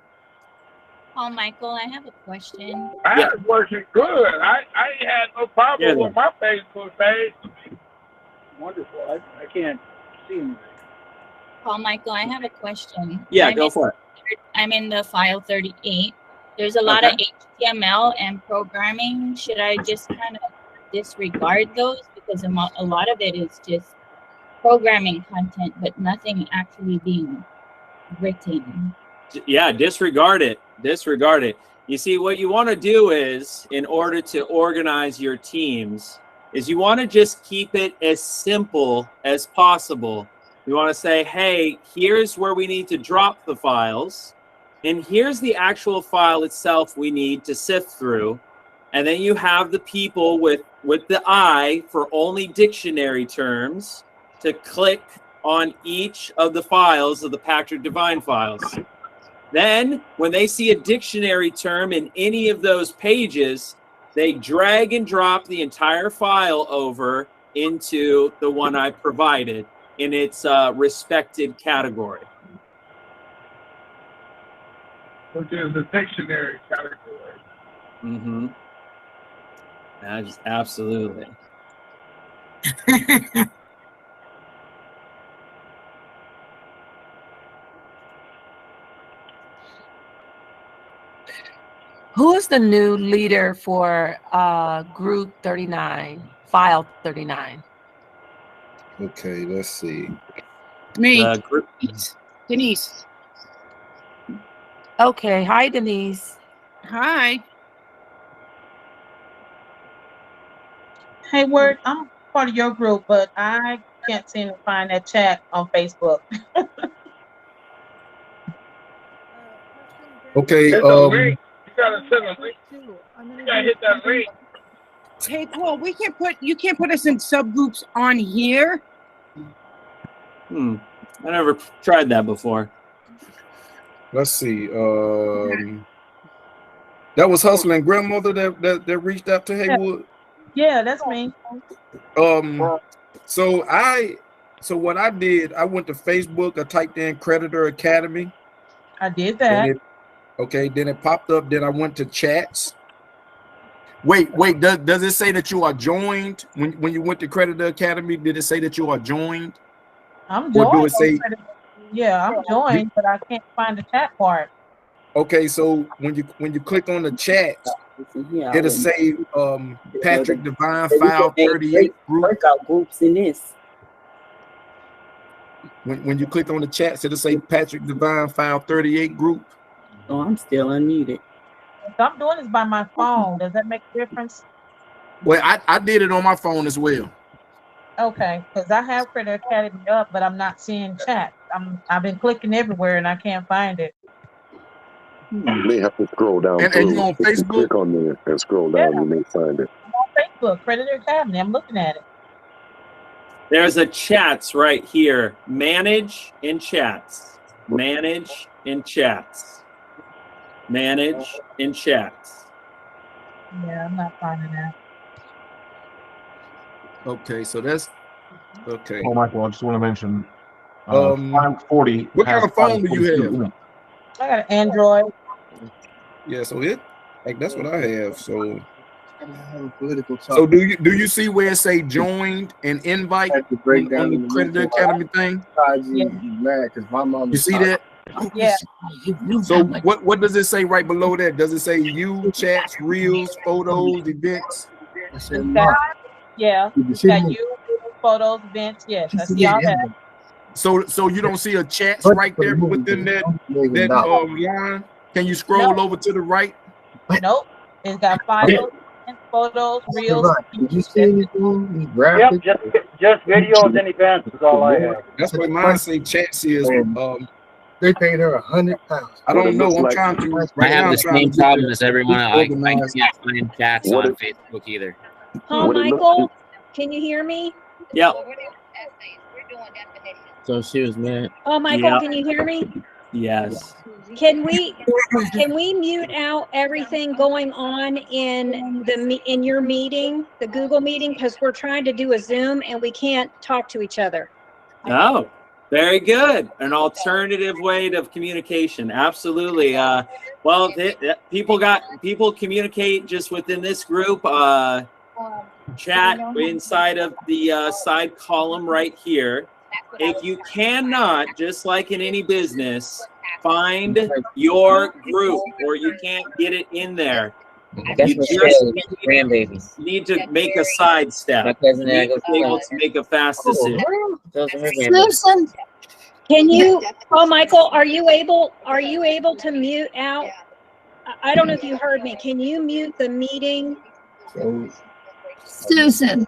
Oh, Michael, I have a question. I was working good. I ain't had no problem with my Facebook page. Wonderful. I can't see anything. Paul Michael, I have a question. Yeah, go for it. I'm in the file 38. There's a lot of HTML and programming. Should I just kind of disregard those? Because a lot of it is just programming content, but nothing actually being written. Yeah, disregard it. Disregard it. You see, what you want to do is, in order to organize your teams, is you want to just keep it as simple as possible. You want to say, hey, here's where we need to drop the files, and here's the actual file itself we need to sift through. And then you have the people with the eye for only dictionary terms to click on each of the files of the Patrick Devine files. Then, when they see a dictionary term in any of those pages, they drag and drop the entire file over into the one I provided in its respected category. Which is the dictionary category. Mm-hmm. Absolutely. Who is the new leader for group 39, file 39? Okay, let's see. Me. Denise. Okay, hi Denise. Hi. Hey, Word, I'm part of your group, but I can't seem to find that chat on Facebook. Okay. You gotta send a link. You gotta hit that link. Hey, Paul, you can't put us in subgroups on here. I never tried that before. Let's see. That was Hustling Grandmother that reached out to Haywood. Yeah, that's me. So what I did, I went to Facebook. I typed in Creditor Academy. I did that. Then it popped up. Then I went to chats. Wait. Does it say that you are joined when you went to Creditor Academy? Did it say that you are joined? I'm Or joined. do it say? Yeah, I'm joined, but I can't find the chat part. Okay, so when you click on the chat, it'll say Patrick Devine file 38 group. Breakout groups in this. When you click on the chats, it'll say Patrick Devine file 38 group. Oh, I'm still unmuted. If I'm doing this by my phone, does that make a difference? Well, I did it on my phone as well. Okay, because I have Credit Academy up, but I'm not seeing chat. I've been clicking everywhere and I can't find it. You may have to scroll down. And you on If you Facebook? click on there and scroll down, you may find it. I'm on Facebook, Credit Academy. I'm looking at it. There's a chats right here. Manage in chats. Manage in chats. Manage in chats. Yeah, I'm not finding that. Okay, so that's okay. Oh, Michael, I just want to mention. 40. What kind of phone do you have? I got an Android. Yeah, so that's what I have. So do you see where it say joined and invite on the Credit Academy thing? You see that? Yeah. So what does it say right below that? Does it say you, chats, reels, photos, events? Yeah. Got you, photos, events. Yes, I see all that. So you don't see a chats right there within that line? Can you scroll over to the right? Nope. It's got files, photos, reels. Did you see anything? Yep, just videos and events is all I have. That's what mine say. Chats is. They paid her £100. I don't know. I'm trying to. I have the same problem as everyone. I can't find chats on Facebook either. Paul Michael, can you hear me? Yeah. So she was mad. Oh, Michael, can you hear me? Yes. Can we mute out everything going on in your meeting, the Google meeting, because we're trying to do a Zoom and we can't talk to each other. Oh, very good. An alternative way of communication. Absolutely. Well, people communicate just within this group. Chat inside of the side column right here. if you cannot, just like in any business, find your group or you can't get it in there, That's you Michelle, just grandbabies. need to make a sidestep. My cousin You and I need go to be able to make a fast decision. Those are her grandbabies. Susan, can you, Michael, are you able to mute out? I don't know if you heard me. Can you mute the meeting? Susan,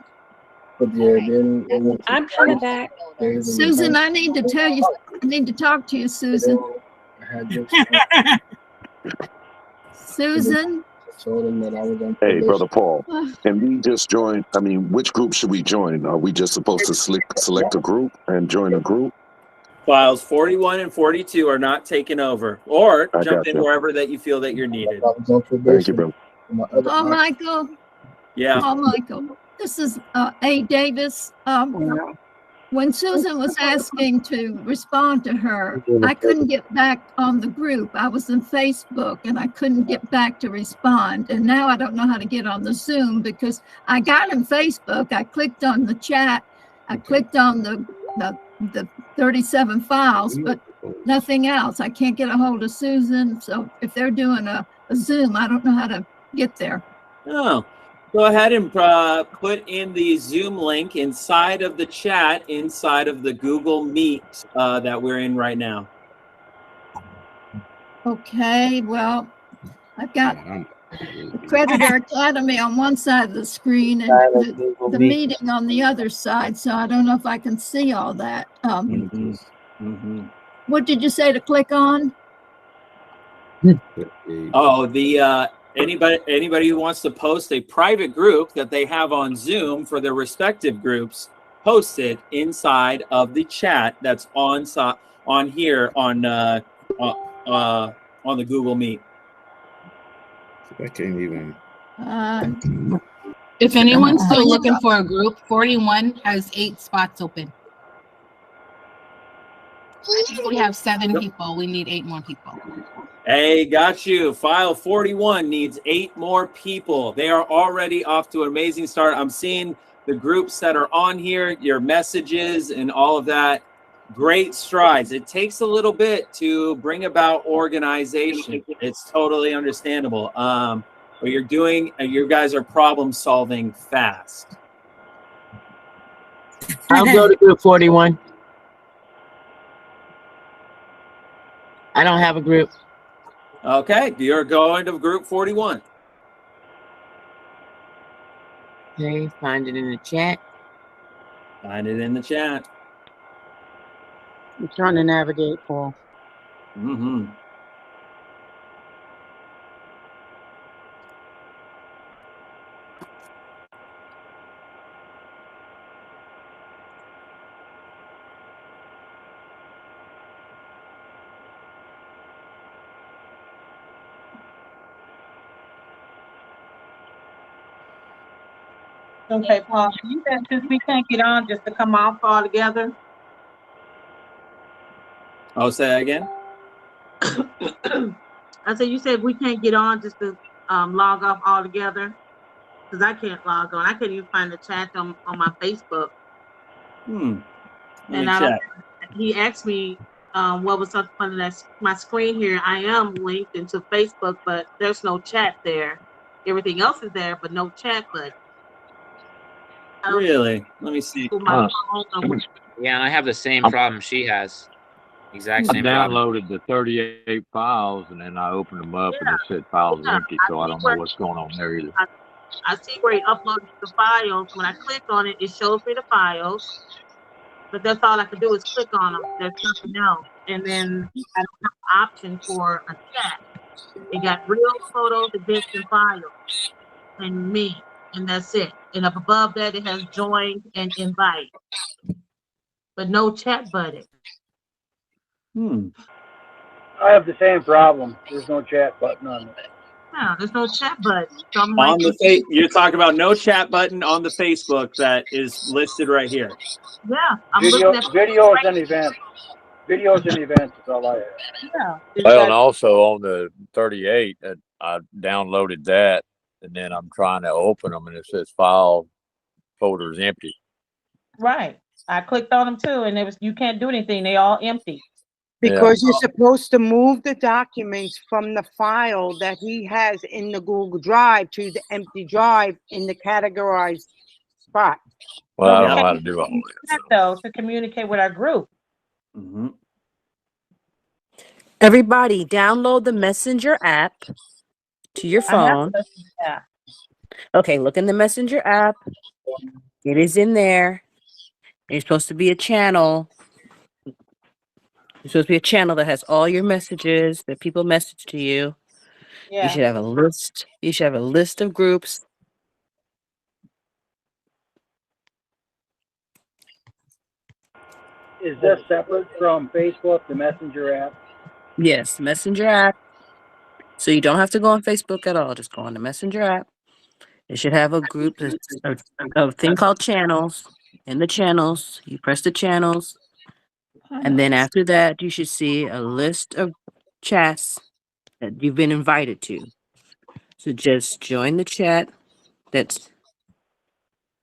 I'm coming back. Susan, I need to tell you, I need to talk to you, Susan. Susan? Hey, Brother Paul, can we just join? I mean, which group should we join? Are we just supposed to select a group and join a group? Files 41 and 42 are not taken over, or I jump got in you. wherever that you feel that you're needed. Thank you, bro. Oh, Michael. Yeah. Oh, Michael. This is A. Davis. When Susan was asking to respond to her, I couldn't get back on the group. I was in Facebook and I couldn't get back to respond. And now I don't know how to get on the Zoom because I got in Facebook. I clicked on the chat. I clicked on the 37 files, but nothing else. I can't get a hold of Susan. So if they're doing a Zoom, I don't know how to get there. Oh, go ahead and put in the Zoom link inside of the chat, inside of the Google Meet that we're in right now. Okay, well, I've got Creditor Academy on one side of the screen and the meeting on the other side, so I don't know if I can see all that. What did you say to click on? Oh, the anybody who wants to post a private group that they have on Zoom for their respective groups, post it inside of the chat that's on here on the Google Meet. I can't even. If anyone's still looking for a group, 41 has 8 spots open. We have 7 people. We need 8 more people. Hey, got you. File 41 needs 8 more people. They are already off to an amazing start. I'm seeing the groups that are on here, your messages and all of that. Great strides. It takes a little bit to bring about organization. It's totally understandable. But you're doing, you guys are problem solving fast. I'll go to group 41. I don't have a group. Okay, you're going to group 41. Okay, find it in the chat. Find it in the chat. I'm trying to navigate, Paul. Mm-hmm. Okay, Paul, you said since we can't get on, just to come off all together? Oh, say that again? I said, you said we can't get on just to log off all together? Because I can't log on. I can't even find the chat on my Facebook. Let me And check. he asked me what was up on my screen here. I am linked into Facebook, but there's no chat there. Everything else is there, but no chat button. Really? Let me see. Yeah, and I have the same problem she has. Exact I same problem. downloaded the 38 files and then I opened them up and it said files empty, so I don't know what's going on there either. I see where he uploaded the files. When I click on it, it shows me the files. But that's all I can do is click on them. There's nothing else. And then I don't have an option for a chat. It got real photos, events, and files. And me. And that's it. And up above that, it has join and invite. But no chat button. I have the same problem. There's no chat button on it. No, there's no chat button. So I'm On like, the you're talking about no chat button on the Facebook that is listed right here. yeah, I'm looking at Videos and events. Videos and events is all I have. Yeah. Well, and also on the 38, I downloaded that and then I'm trying to open them and it says file folder's empty. Right. I clicked on them too, and it was you can't do anything. They all empty. Because you're supposed to move the documents from the file that he has in the Google Drive to the empty drive in the categorized spot. Well, I don't know how to do all that though to communicate with our group. Everybody, download the Messenger app to your phone. Yeah. Okay, look in the Messenger app. It is in there. It's supposed to be a channel. It's supposed to be a channel that has all your messages that people message to you. Yeah. You should have a list. You should have a list of groups. Is this separate from Facebook, the Messenger app? Yes, Messenger app. So you don't have to go on Facebook at all. Just go on the Messenger app. It should have a group of thing called channels. In the channels, you press the channels. And then after that, you should see a list of chats that you've been invited to. So just join the chat. That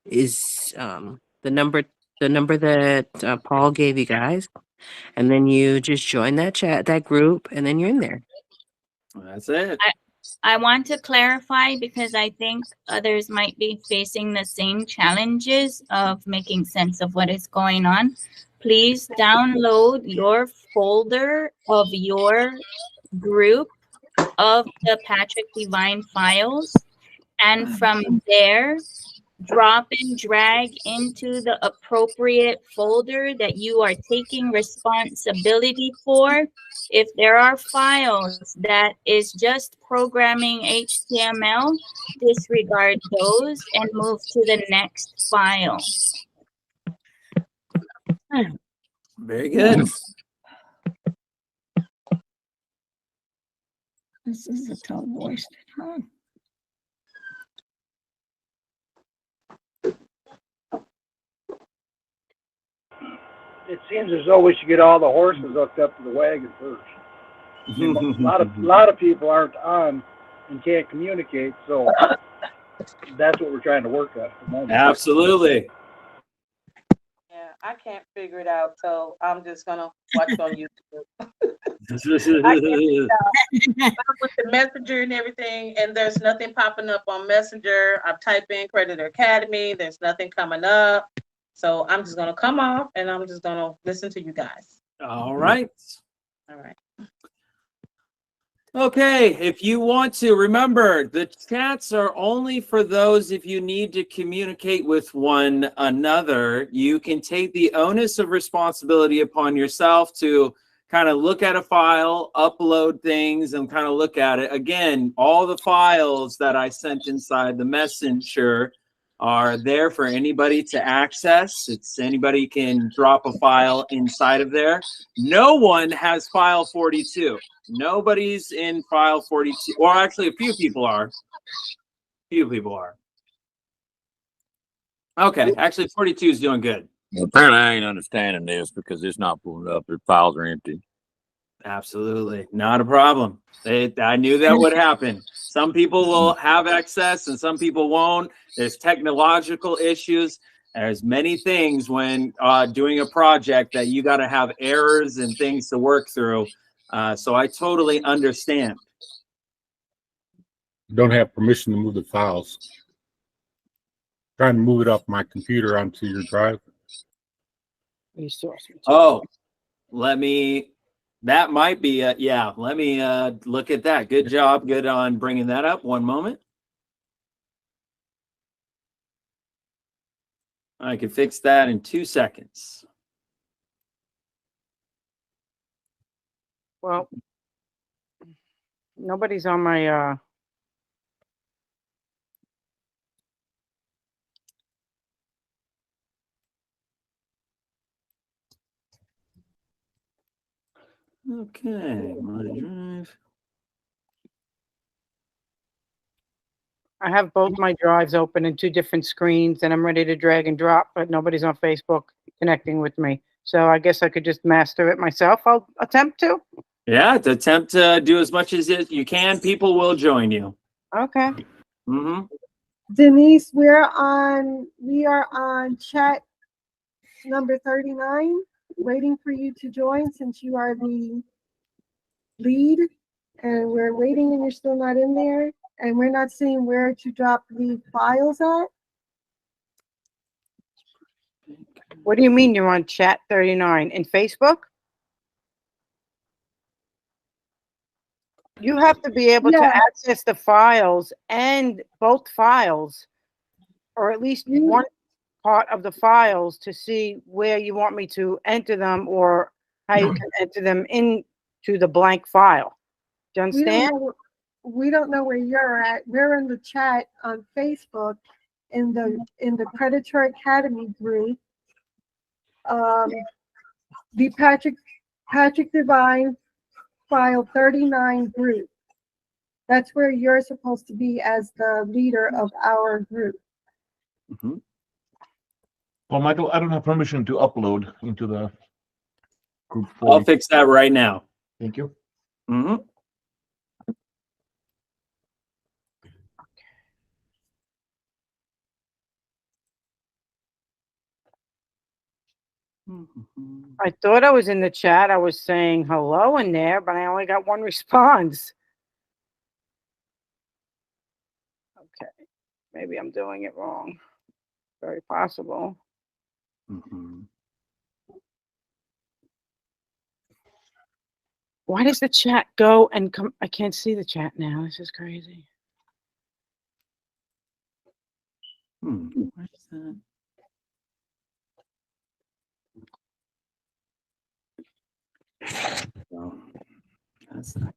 is the number that Paul gave you guys. And then you just join that chat, that group, and then you're in there. That's it. I want to clarify because I think others might be facing the same challenges of making sense of what is going on. Please download your folder of your group of the Patrick Divine files, and from there, drop and drag into the appropriate folder that you are taking responsibility for. If there are files that is just programming HTML, disregard those and move to the next file. Very good. This is a tough voice. Huh? It seems as though we should get all the horses hooked up to the wagon first. A lot of people aren't on and can't communicate, so that's what we're trying to work on at the moment. Absolutely. Yeah, I can't figure it out, so I'm just gonna watch on YouTube. I can't figure it out. I'm with the Messenger and everything, and there's nothing popping up on Messenger. I've typed in Creditor Academy. There's nothing coming up. So I'm just gonna come off and I'm just gonna listen to you guys. All right. All right. Okay, if you want to, remember the chats are only for those if you need to communicate with one another. You can take the onus of responsibility upon yourself to kind of look at a file, upload things, and kind of look at it. Again, all the files that I sent inside the Messenger are there for anybody to access. It's anybody can drop a file inside of there. No one has file 42. Nobody's in file 42. Or actually, a few people are. Okay, actually 42 is doing good. Well, apparently I ain't understanding this because it's not pulling up. The files are empty. Absolutely. Not a problem. I knew that would happen. Some people will have access and some people won't. There's technological issues. There's many things when doing a project that you got to have errors and things to work through. So I totally understand. Don't have permission to move the files. Trying to move it off my computer onto your drive. Oh, that might be, yeah, let me look at that. Good job. Good on bringing that up. One moment. I can fix that in 2 seconds. Well, nobody's on my Okay, my drive. I have both my drives open in two different screens and I'm ready to drag and drop, but nobody's on Facebook connecting with me. So I guess I could just master it myself. I'll attempt to. Yeah, attempt to do as much as you can. People will join you. Okay. Mm-hmm. Denise, we are on chat number 39, waiting for you to join since you are the lead. And we're waiting and you're still not in there. And we're not seeing where to drop the files at. What do you mean you're on chat 39 in Facebook? You have to be able to access the files and both files, or at least one part of the files, to see where you want me to enter them or how you can enter them into the blank file. Do you understand? We don't know where you're at. We're in the chat on Facebook in the Predator Academy group. The Patrick Devine file 39 group. That's where you're supposed to be as the leader of our group. Well, Michael, I don't have permission to upload into the group. I'll fix that right now. Thank you. I thought I was in the chat. I was saying hello in there, but I only got one response. Okay, maybe I'm doing it wrong. Very possible. Why does the chat go and come? I can't see the chat now. This is crazy. What is that? No, that's not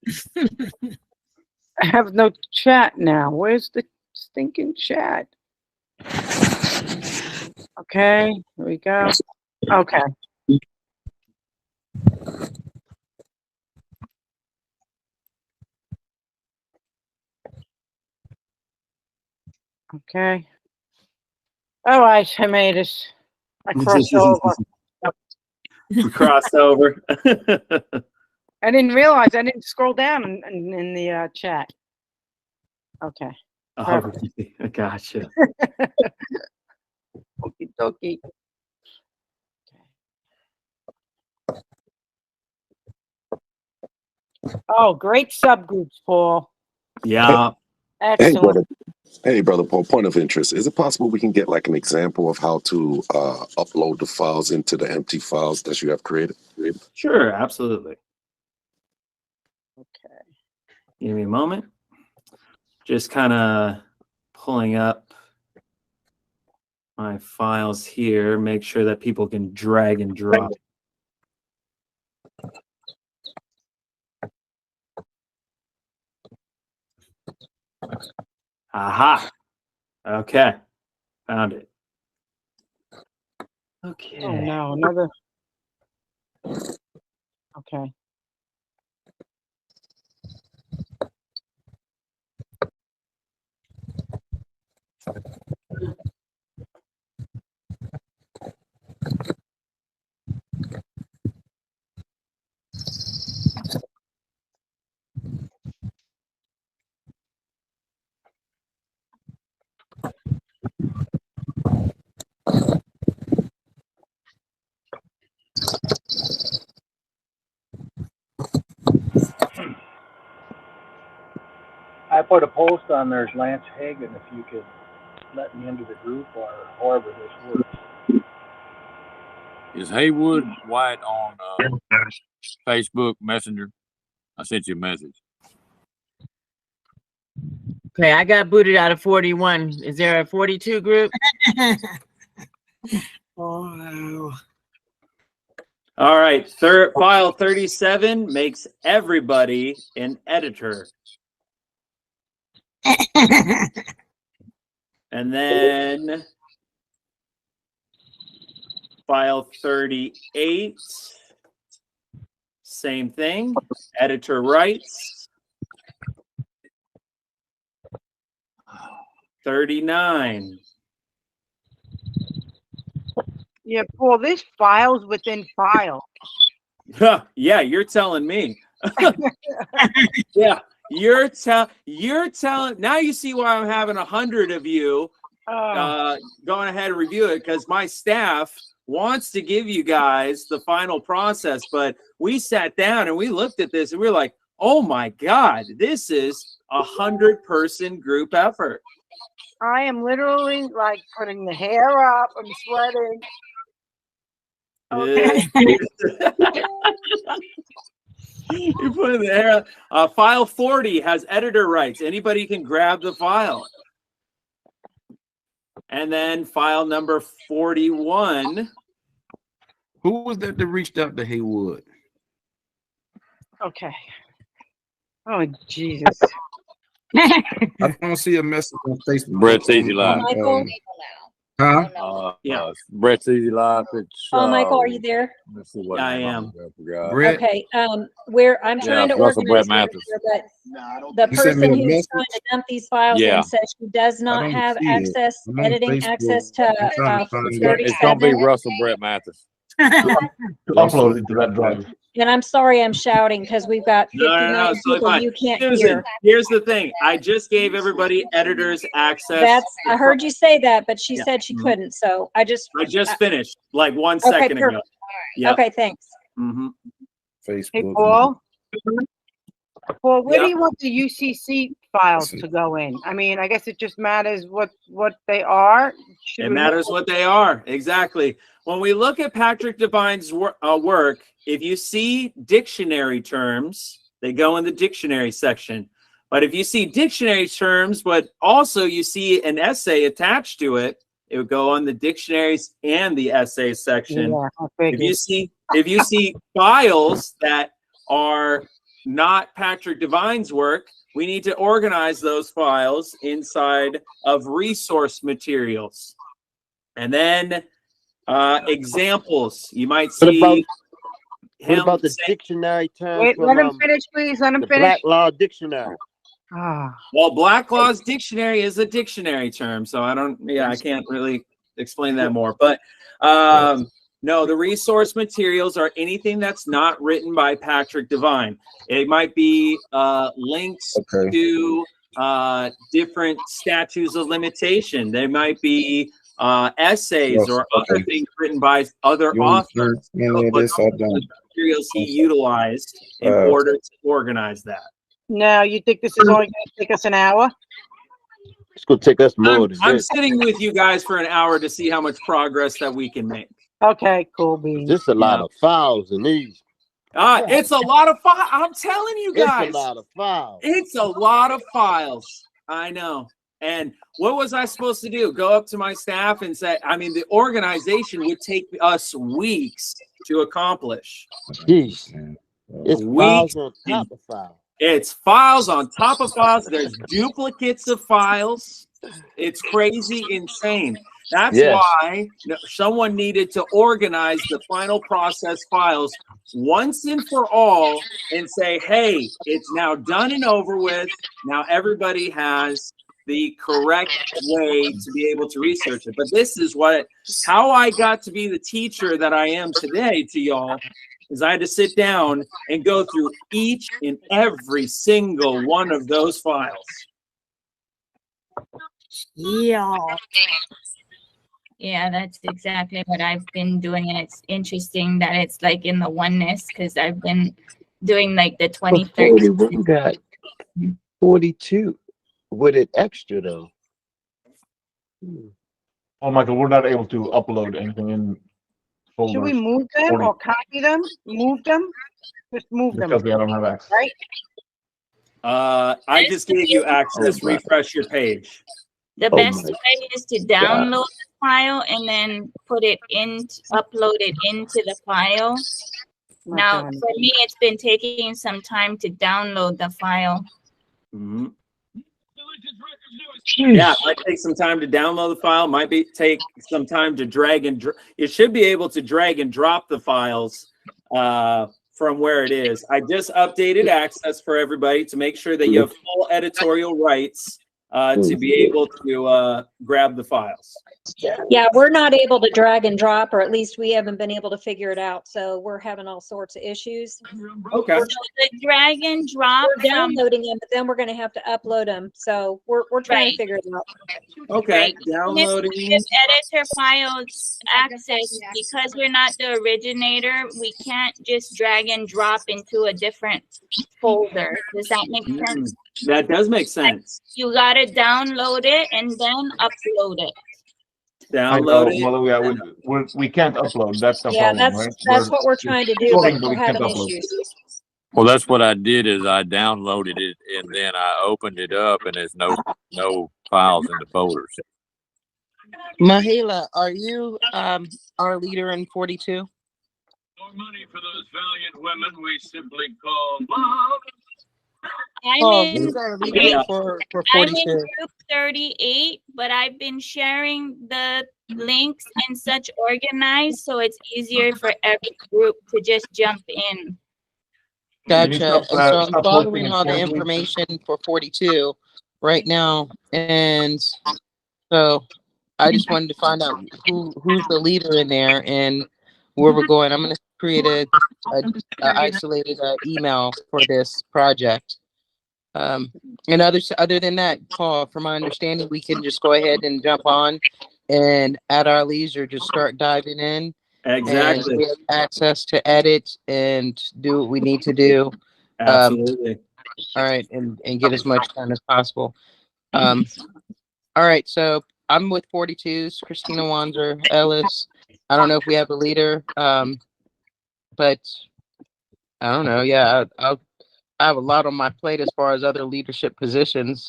good. I have no chat now. Where's the stinking chat? Okay, here we go. Okay. Okay. All right, I made it. I crossed over. You crossed over. I didn't realize I didn't scroll down in the chat. Okay. Oh, gotcha. Okie dokie. Oh, great subgroups, Paul. Yeah. Excellent. Hey, brother Paul, point of interest. Is it possible we can get like an example of how to upload the files into the empty files that you have created? Sure, absolutely. Okay. Give me a moment. Just kind of pulling up my files here, make sure that people can drag and drop. Aha. Okay. Found it. Okay. Oh no, another. Okay. I put a post on there's Lance Hagen, if you could let me into the group or however this works. Is Haywood White on Facebook Messenger? I sent you a message. Okay, I got booted out of 41. Is there a 42 group? Oh. All right, file 37 makes everybody an editor. And then file 38, same thing, editor rights. 39. Yeah, Paul, this files within file. Yeah, you're telling me. Yeah, you're telling. Now you see why I'm having 100 of you going ahead and review it because my staff wants to give you guys the final process, but we sat down and we looked at this and we were like, oh my God, this is 100-person group effort. I am literally like putting the hair up. I'm sweating. Okay. You put in the hair. File 40 has editor rights. Anybody can grab the file. And then file number 41. Who was that reached out to Haywood? Okay. Oh, Jesus. I don't see a message on Facebook. Brett's Easy Live. Michael? Yeah. Brett's Easy Live. It's, Oh, Michael, are you there? let's see what I name am. I forgot. Brett. Okay, where I'm trying to Russell organize Brett it Mathis. here, but the You sent me person a who's message? trying to dump these files Yeah. in says she does I not don't have see it. access, I'm on editing Facebook. access to I'm trying to find it. It's gonna be 37. Russell Brett Mathis. To upload it to that drive. And I'm sorry I'm shouting because we've got No, 59 no, it's totally people fine. you can't Susan, hear. here's the thing. I just gave everybody editors access. I heard you say that, but she Yeah. said she couldn't, so I just finished like 1 Okay, second ago. perfect. Yeah. Okay, thanks. Mm-hmm. Hey, Facebook. Paul. Paul, where do Yeah. you want the UCC files to go in? I mean, I guess it just matters what they are. Should It we matters know- what they are. Exactly. When we look at Patrick Devine's work, if you see dictionary terms, they go in the dictionary section. But if you see dictionary terms, but also you see an essay attached to it, it would go on the dictionaries and the essay section. Yeah, I If figured. you see files that are not Patrick Devine's work, we need to organize those files inside of resource materials. And then examples. You might see What him about the say- dictionary terms Wait, from let him finish, please. Let him the finish. Black Law Dictionary? Ah, Well, Black Law's dictionary is a dictionary term, so I can't really explain that more. But no, the resource materials are anything that's not written by Patrick Devine. It might be links to different statutes of limitation. They might be essays Yes, or other okay. things written by other You authors. any of But this? I don't. the materials he utilized in order to organize that. now you think this is only going to take us an hour? It's gonna take us more than I'm this. sitting with you guys for an hour to see how much progress that we can make. Okay, cool beans. This a lot of files in these. It's a lot of files. I'm telling you guys. It's a lot of files. It's a lot of files. I know. And what was I supposed to do? Go up to my staff and say, I mean, the organization would take us weeks to accomplish. Jeez. It's Weeks. files on top of files. It's files on top of files. There's duplicates of files. It's crazy, insane. That's Yes. why someone needed to organize the final process files once and for all and say, hey, it's now done and over with. Now everybody has the correct way to be able to research it. But this is how I got to be the teacher that I am today to y'all, is I had to sit down and go through each and every single one of those files. Yeah. Yeah, that's exactly what I've been doing. And it's interesting that it's like in the oneness because I've been doing like the 2030. 41 got 42 with it extra though. Oh, Michael, we're not able to upload anything in folders. Should we move them 40 or copy them? Move them? Just move them. because I don't have access. Right? I just gave you access. Refresh your page. The Oh best my way is to download the file and then upload it into the file. Now, God. for me, it's been taking some time to download the file. Mm-hmm. Yeah, it might take some time to download the file. Might take some time to drag and drop. You should be able to drag and drop the files from where it is. I just updated access for everybody to make sure that you have full editorial rights to be able to grab the files. Yeah, we're not able to drag and drop, or at least we haven't been able to figure it out. So we're having all sorts of issues. Okay. So the drag and drop We're downloading them, but then we're going to have to upload them. So we're trying to figure it out. Okay, If downloading. editor files access, because we're not the originator, we can't just drag and drop into a different folder. Does that make sense? That does make sense. You gotta download it and then upload it. Download it. Well, we can't upload. That's the Yeah, problem, right? that's what we're trying to do, but Uploading, we're we can't having upload. issues. Well, that's what I did is I downloaded it and then I opened it up and there's no files in the folders. Mahela, are you our leader in 42? More money for those valiant women we simply call love. Who's our leader for I'm 42? in group 38, but I've been sharing the links in such organized so it's easier for every group to just jump in. Gotcha. And so I'm following all the information for 42 right now. And so I just wanted to find out who's the leader in there and where we're going. I'm going to create a isolated email for this project. And other than that, Paul, from my understanding, we can just go ahead and jump on and at our leisure, just start diving in. Exactly. And we have access to edit and do what we need to do. Absolutely. All right, and get as much done as possible. All right, so I'm with 42's, Christina Wanzer, Ellis. I don't know if we have a leader, but I don't know. Yeah, I have a lot on my plate as far as other leadership positions.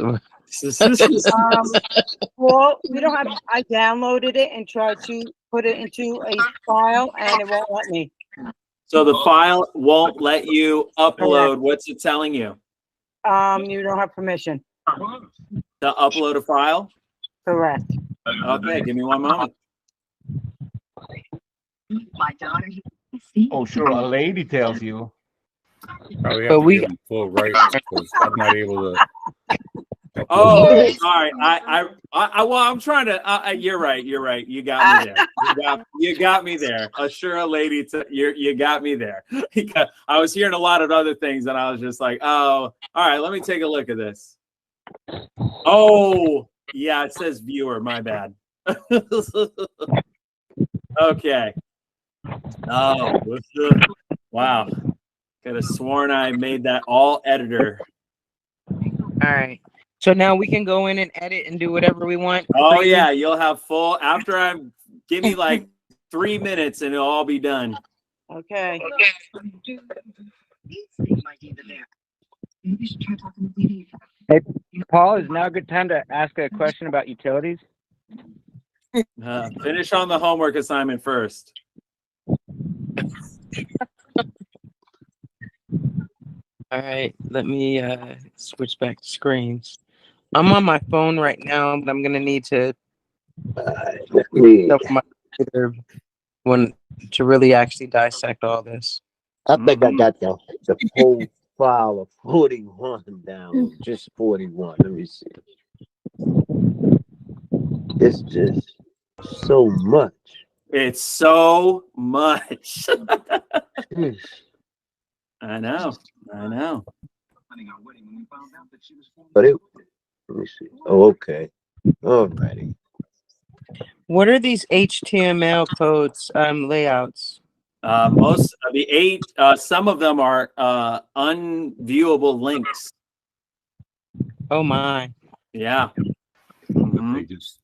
Well, we don't have. I downloaded it and tried to put it into a file, and it won't let me. So the file won't let you upload. What's it telling you? You don't have permission. To upload a file? Correct. Okay, give me one moment. My daughter. Oh, sure. A lady tells you. Probably But have to we- give them full rights because I'm not able to. Oh, sorry. Well, I'm trying to. You're right. You're right. You got me there. You got me there. Assure a lady to. You got me there. I was hearing a lot of other things, and I was just like, oh, all right. Let me take a look at this. Oh, yeah. It says viewer. My bad. Okay. Oh, wow. Could have sworn I made that all editor. All right. So now we can go in and edit and do whatever we want. Oh yeah, you'll have full after I'm give me like 3 minutes and it'll all be done. Okay. Hey, Paul, is now a good time to ask a question about utilities? Finish on the homework assignment first. All right. Let me switch back to screens. I'm on my phone right now, but I'm gonna need to my computer when to really actually dissect all this. I think I got the whole file of 41 down, just 41. Let me see. It's just so much. It's so much. I know. But it, let me see. Oh, okay. Alrighty. What are these HTML codes layouts? Most of the 8, some of them are unviewable links. Oh my. Yeah. They just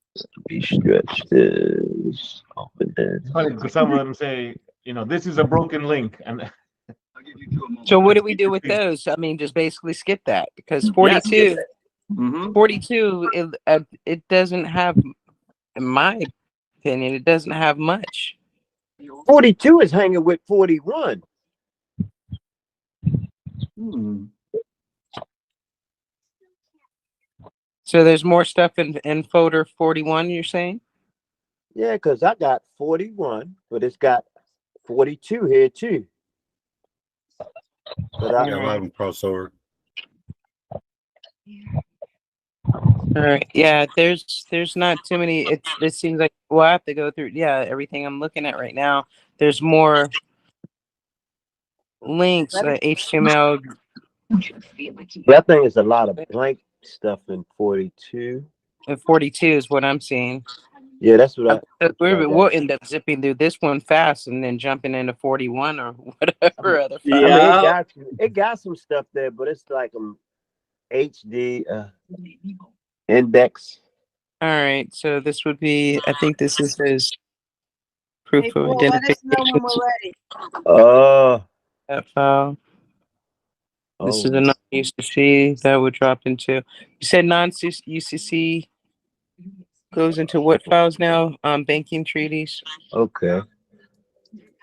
be stretched this. Open it. Funny because some of them say, this is a broken link, and So what do we do with those? I mean, just basically skip that because 42, 42, it doesn't have, in my opinion, it doesn't have much. 42 is hanging with 41. So there's more stuff in folder 41, you're saying? Yeah, because I got 41, but it's got 42 here too. But a lot of them cross over. All right. Yeah, there's not too many. It seems like we'll have to go through. Yeah, everything I'm looking at right now. There's more links. HTML. But I think it's a lot of blank stuff in 42. And 42 is what I'm seeing. Yeah, that's what I We'll end up zipping through this one fast and then jumping into 41 or whatever other. I mean, it got some stuff there, but it's like HD index. All right, so this would be. I think this is his proof Hey, of Paul, let us identification. know when we're ready. That file. This is a non-UCC that would drop into. You said non-UCC goes into what files now? Banking treaties. Okay.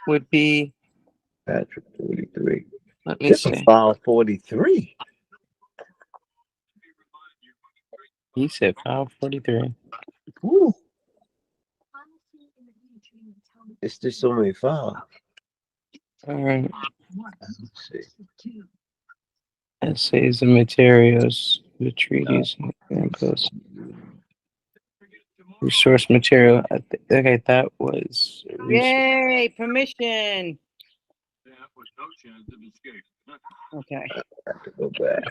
Would be Patrick 43. Let me This see. is file 43. He said file 43. Woo. It's just so many files. All right. Let's see. Essays and materials, the treaties, and examples. Resource material. Okay, that was. Yay, permission. Okay. I have to go back.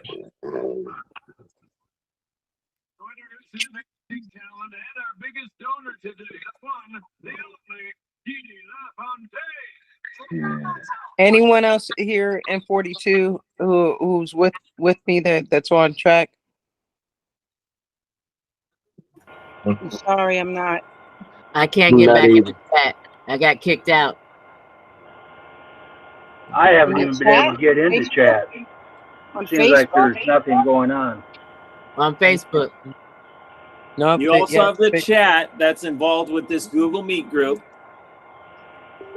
Anyone else here in 42 who's with me that's on track? I'm sorry, I'm not. I can't get back in the chat. I got kicked out. I haven't even been able to get into chat. On Seems like Facebook? there's nothing going on. On Facebook. No, You also have the chat that's involved with this Google Meet group.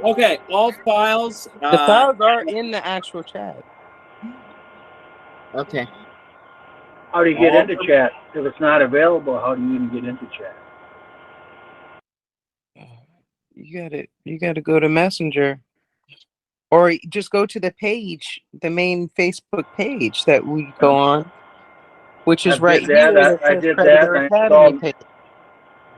Okay, all files. The files are in the actual chat. Okay. How do you get into chat? If it's not available, how do you even get into chat? You gotta go to Messenger. Or just go to the page, the main Facebook page that we go on, which is right here. I did that.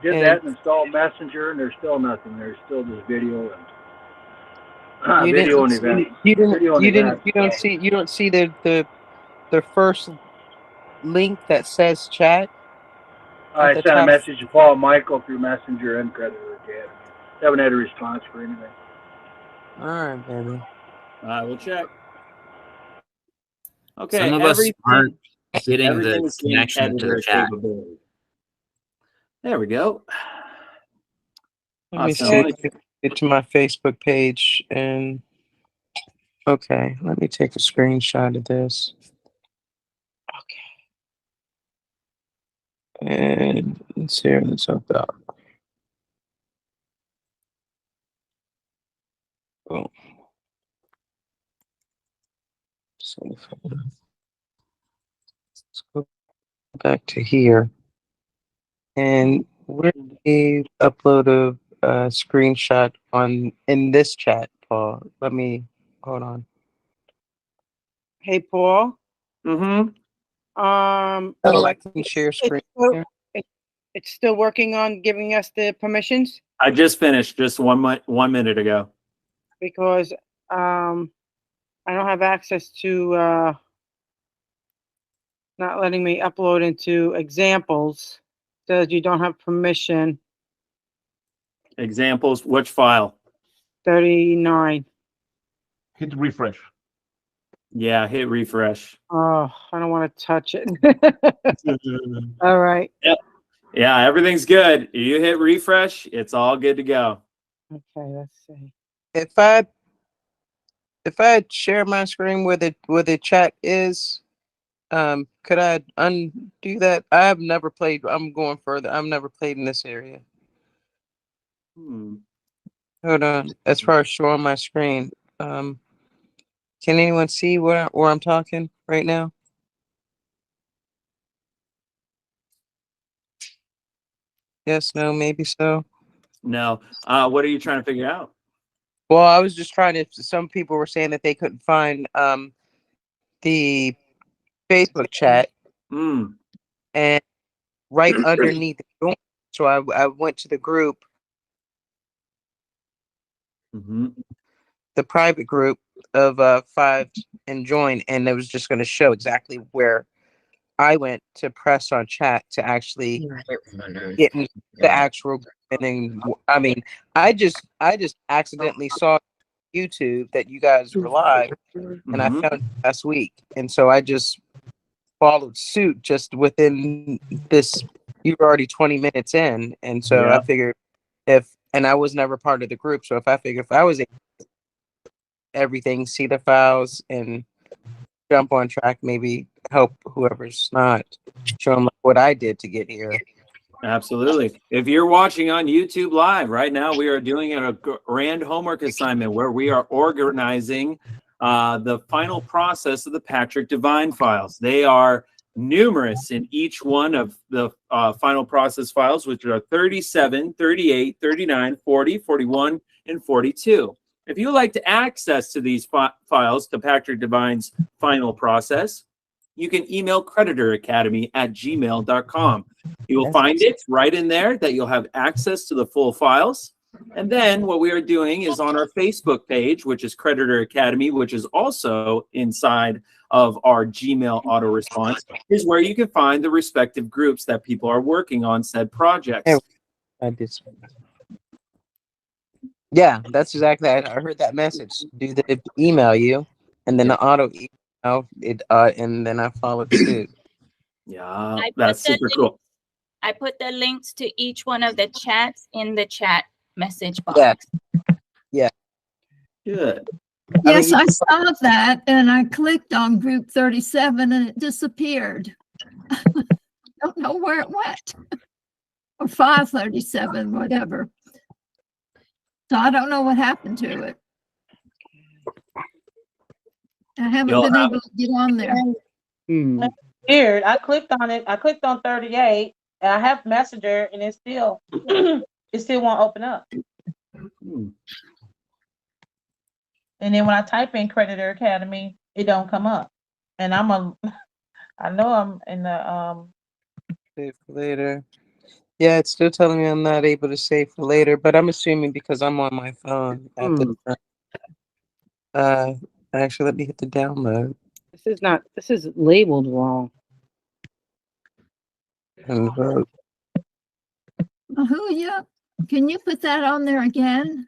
And installed Messenger, and there's still nothing. There's still this video and video and event. You don't see the first link that says chat. I sent a message to Paul Michael through Messenger and Creditor Academy. Haven't had a response for anything. All right, baby. I will check. Okay. Some of us aren't getting the connection to the chat. There we go. Let me see if I can get to my Facebook page and okay, let me take a screenshot of this. Okay. And let's see what it's about. Boom. So let's go back to here. And where did we upload a screenshot in this chat, Paul? Let me hold on. Hey, Paul. Mm-hmm. I can share screen. It's still working on giving us the permissions I just finished just 1 minute ago. because I don't have access to not letting me upload into examples. Says you don't have permission. Examples, which file? 39. Hit refresh. Yeah, hit refresh. Oh, I don't want to touch it. All right. Yep. Yeah, everything's good. You hit refresh, it's all good to go. Okay, let's see. If I share my screen where the chat is, could I undo that? I've never played. I'm going further. I've never played in this area. Hold on. As far as showing my screen, can anyone see where I'm talking right now? Yes, no, maybe so. No. What are you trying to figure out? Well, I was just trying to. Some people were saying that they couldn't find the Facebook chat, and right underneath the join. So I went to the group, the private group of 5 and join, and it was just going to show exactly where I went to press on chat to actually get into the actual group. And then, I mean, I just accidentally saw YouTube that you guys were live, and I found it last week, and so I just followed suit just within this. You were already 20 minutes in, and so I figured and I was never part of the group, so if I was able to everything, see the files, and jump on track, maybe help whoever's not, show them what I did to get here. Absolutely. If you're watching on YouTube Live right now, we are doing a grand homework assignment where we are organizing the final process of the Patrick Devine files. They are numerous in each one of the final process files, which are 37, 38, 39, 40, 41, and 42. If you would like to access to these files, to Patrick Devine's final process, you can email creditoracademy@gmail.com. You will find it right in there that you'll have access to the full files. And then what we are doing is on our Facebook page, which is Creditor Academy, which is also inside of our Gmail auto response, is where you can find the respective groups that people are working on said projects. Yeah, that's exactly. I heard that message. Do the email you, and then the auto email it, and then I followed suit. Yeah, that's super cool. I put the links to each one of the chats in the chat message box. Yeah. Yeah. Good. Yes, I saw that, and I clicked on group 37 and it disappeared. Don't know where it went. Or 537, whatever. So I don't know what happened to it. I haven't been able to get on there. Weird. I clicked on it. I clicked on 38, and I have Messenger, and it still won't open up. And then when I type in Creditor Academy, it don't come up. And I know I'm in the Save for later. Yeah, it's still telling me I'm not able to save for later, but I'm assuming because I'm on my phone at the time. Actually, let me hit the download. This is labeled wrong. And vote. Mahuya, can you put that on there again?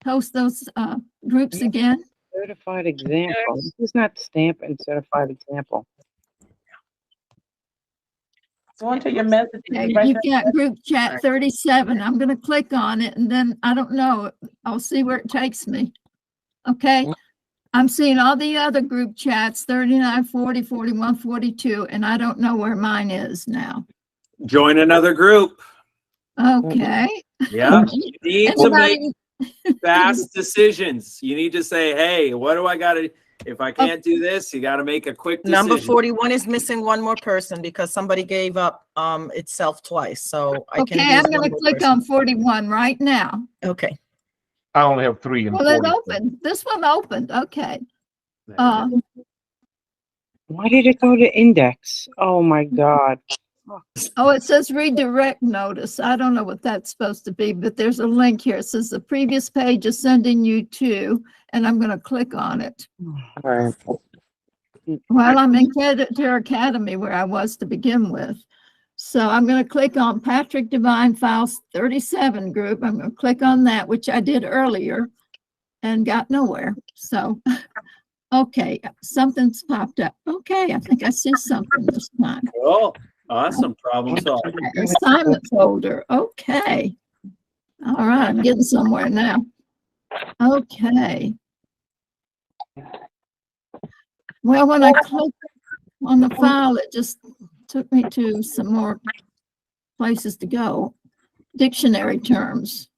Post those groups again? Certified example. This is not stamp and certified example. Go into your messages. Okay, right you've there. got group chat 37. I'm going to click on it and then I don't know. I'll see where it takes me. Okay. I'm seeing all the other group chats 39, 40, 41, 42, and I don't know where mine is now. Join another group. Okay. Yeah. You need to make fast decisions. You need to say, hey, what do I got to, if I can't do this, you got to make a quick decision. Number 41 is missing one more person because somebody gave up itself twice. So I can. Okay, I'm going to click on 41 right now. Okay. I only have 3 and Well, 40. it opened. This one opened. Okay. Why did it go to index? Oh my God. Oh, it says redirect notice. I don't know what that's supposed to be, but there's a link here. It says the previous page is sending you to, and I'm going to click on it. All right. Well, I'm in Creditor Academy where I was to begin with. So I'm going to click on Patrick Devine Files 37 group. I'm going to click on that, which I did earlier and got nowhere. So, okay, something's popped up. Okay, I think I see something this time. Oh, awesome. Problem solved. Assignment folder. Okay. All right, I'm getting somewhere now. Okay. Well, when I clicked on the file, it just took me to some more places to go. Dictionary terms.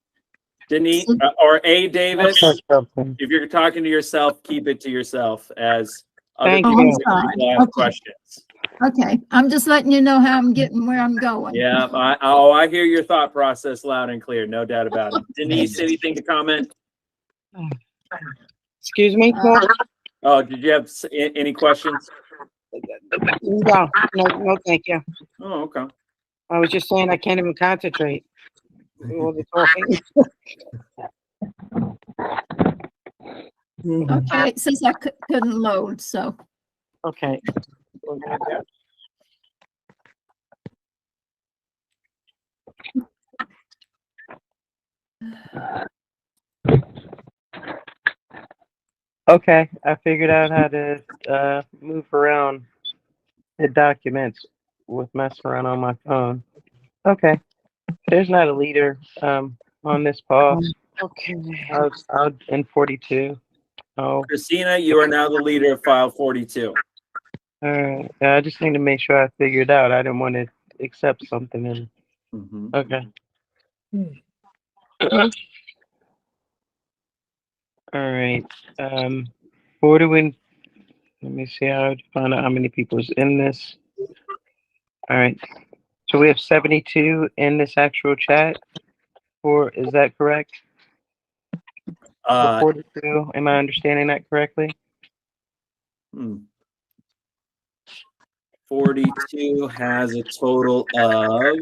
Denise or A. Davis, if you're talking to yourself, keep it to yourself as other Thank you. people have Okay. questions. Okay, I'm just letting you know how I'm getting where I'm going. Yeah, I hear your thought process loud and clear, no doubt about it. Denise, anything to comment? Excuse me? Oh, did you have any questions? No, no, thank you. Oh, okay. I was just saying I can't even concentrate with all the talking. Okay, it says I couldn't load, so. Okay. Okay, I figured out how to move around the documents with messing around on my phone. Okay, there's not a leader on this pause. Okay. I'll in 42. Oh, Christina, you are now the leader of file 42. all right. I just need to make sure I figure it out. I didn't want to accept something and okay. All right. What do we? Let me see how to find out how many people is in this. All right. So we have 72 in this actual chat. Or is that correct? 42. Am I understanding that correctly? 42 has a total of.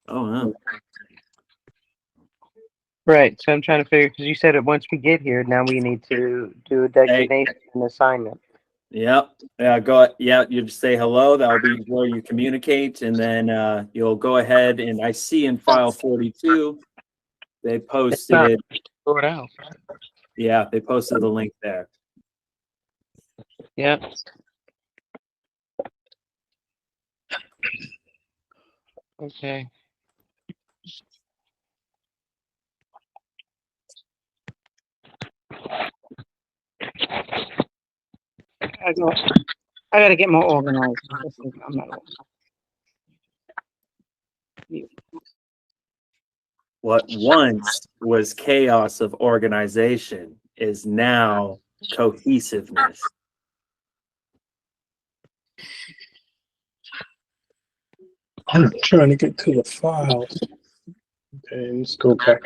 Oh, no. Right. So I'm trying to figure because you said that once we get here, now we need to do a designation and assignment. Yep. Yeah. Go. Yeah. You just say hello. That'll be where you communicate, and then you'll go ahead. And I see in file 42, they posted. Sort out. Yeah, they posted the link there. Yep. Okay. I gotta get more organized. I'm not organized. What once was chaos of organization is now cohesiveness. I'm trying to get to the files. Okay, let's go back.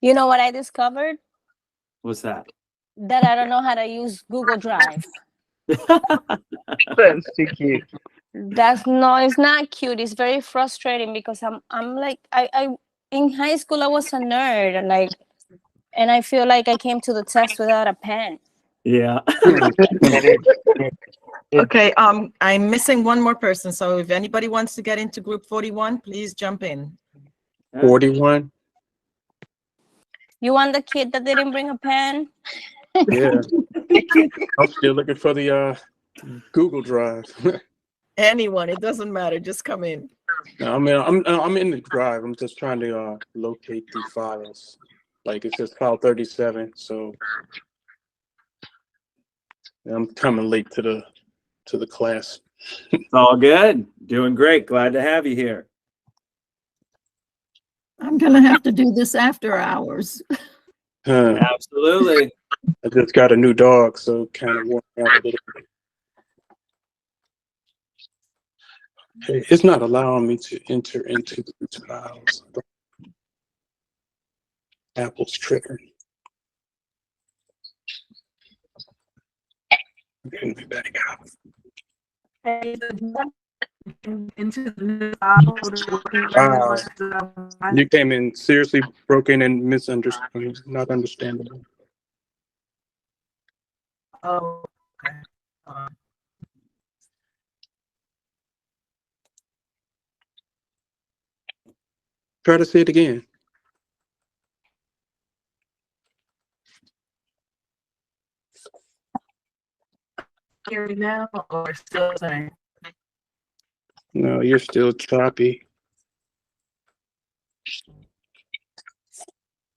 You know what I discovered? What's that? That I don't know how to use Google Drive. That's too cute. It's not cute. It's very frustrating because I'm like I in high school I was a nerd and I feel like I came to the test without a pen. Yeah. Okay, I'm missing one more person. So if anybody wants to get into group 41, please jump in. 41. You want the kid that didn't bring a pen? Yeah. I'm still looking for the Google Drive. Anyone, it doesn't matter. Just come in. No, I mean, I'm in the drive. I'm just trying to locate the files. Like it says file 37, so I'm coming late to the class. All good. Doing great. Glad to have you here. I'm gonna have to do this after hours. Absolutely. I just got a new dog, so kind of worn out a little bit. Hey, it's not allowing me to enter into the files. Apple's triggering. I'm getting me back out. Wow. You came in seriously broken and misunderstood, not understandable. Oh, okay. Try to say it again. hear me now or still saying? No, you're still choppy.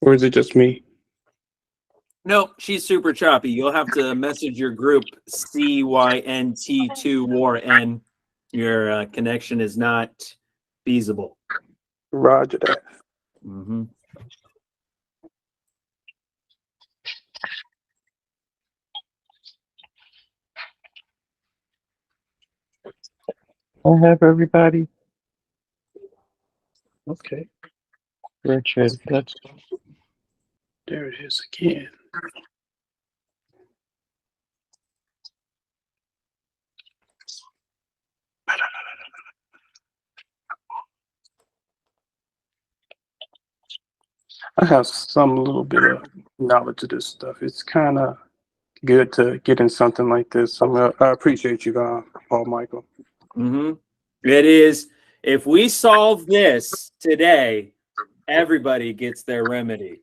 Or is it just me? Nope, she's super choppy. You'll have to message your group CYNT2WARN. Your connection is not feasible. Roger that. Mm-hmm. I have everybody. Okay. Richard, let's. There it is again. I have some little bit of knowledge of this stuff. It's kind of good to get in something like this. So I appreciate you, Paul Michael. Mm-hmm. It is. If we solve this today, everybody gets their remedy.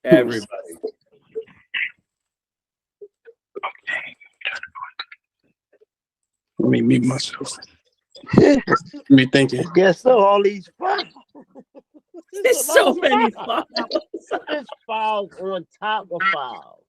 Everybody. Let me mute myself. Let me think it. Guess so. All these files. There's so many files. There's files on top of files.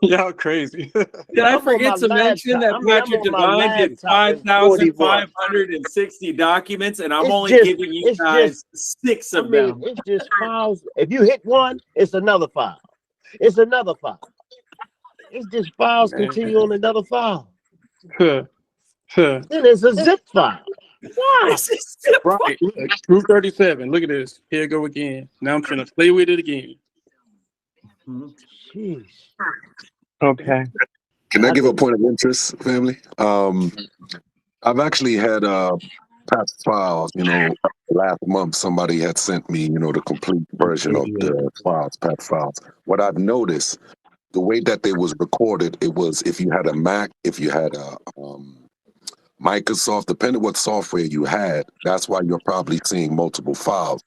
Y'all crazy. Did I forget to mention that Patrick Devine did 5,560 documents, and I'm only giving you guys 6 of them. It's just files. If you hit one, it's another file. It's another file. It's just files continue on another file. Then it's a zip file. Why? Right. True 37. Look at this. Here I go again. Now I'm trying to play with it again. Jeez. Okay. Can I give a point of interest, family? I've actually had past files, last month somebody had sent me, the complete version of the files, past files. What I've noticed, the way that they was recorded, it was if you had a Mac, if you had a Microsoft, depending what software you had, that's why you're probably seeing multiple files.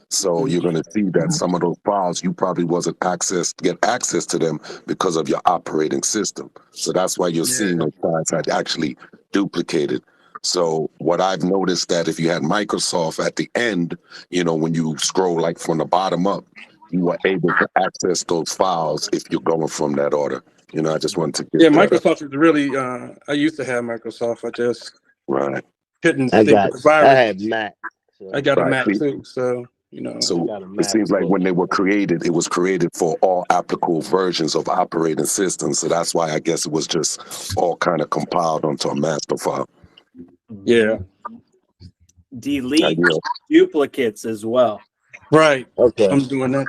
So you're going to see that some of those files you probably wasn't get access to them because of your operating system. So that's why you're seeing those files had actually duplicated. So what I've noticed that if you had Microsoft at the end, when you scroll like from the bottom up, you were able to access those files if you're going from that order. I just wanted to get that Microsoft is really, I used to have Microsoft. I just couldn't I stick with the I virus. had Mac. So. I got a Mac too, so, So it seems like when they were created, it was created for all applicable versions of operating systems. So that's why I guess it was just all kind of compiled onto a master file. Yeah. Delete duplicates as well. Right. Okay. I'm doing that.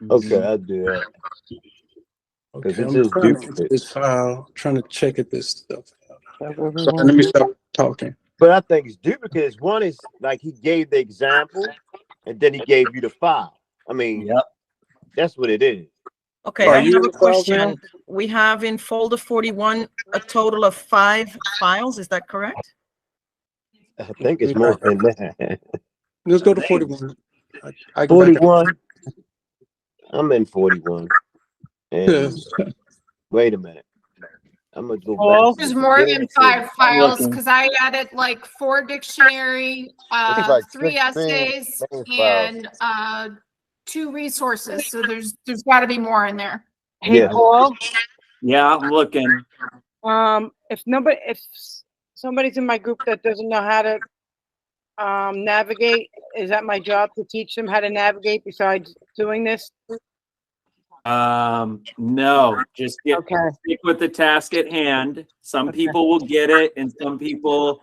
Okay, I'll do that. Okay, it I'm says trying to duplicate. get this file, trying to check if this stuff. Sorry, let me stop talking. But I think it's duplicates. One is like he gave the example, and then he gave you the file. I mean, that's what it is. Okay, I have a question. We have in folder 41 a total of 5 files. Is that correct? I think it's more than that. Let's go to 41. I 41. I'm in 41. And wait a minute. I'm gonna go back. There's more than 5 files because I added like 4 dictionary, like 3 16 essays, main and 2 resources. So there's got to be more in there. Hey, Paul. Yeah, I'm looking. If somebody's in my group that doesn't know how to navigate, is that my job to teach them how to navigate besides doing this? No, just stick with the task at hand. Some people will get it, and some people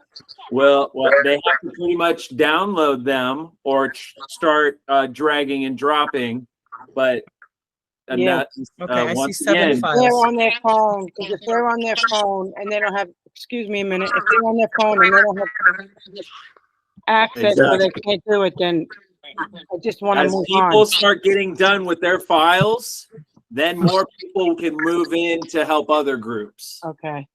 will. Well, they have to pretty much download them or start dragging and dropping. But Okay, I see 7 files. They're on their phone. Because if they're on their phone and they don't have, excuse me a minute, if they're on their phone and they don't have access or they can't do it, then I just want to as move people on. start getting done with their files, then more people can move in to help other groups. Okay.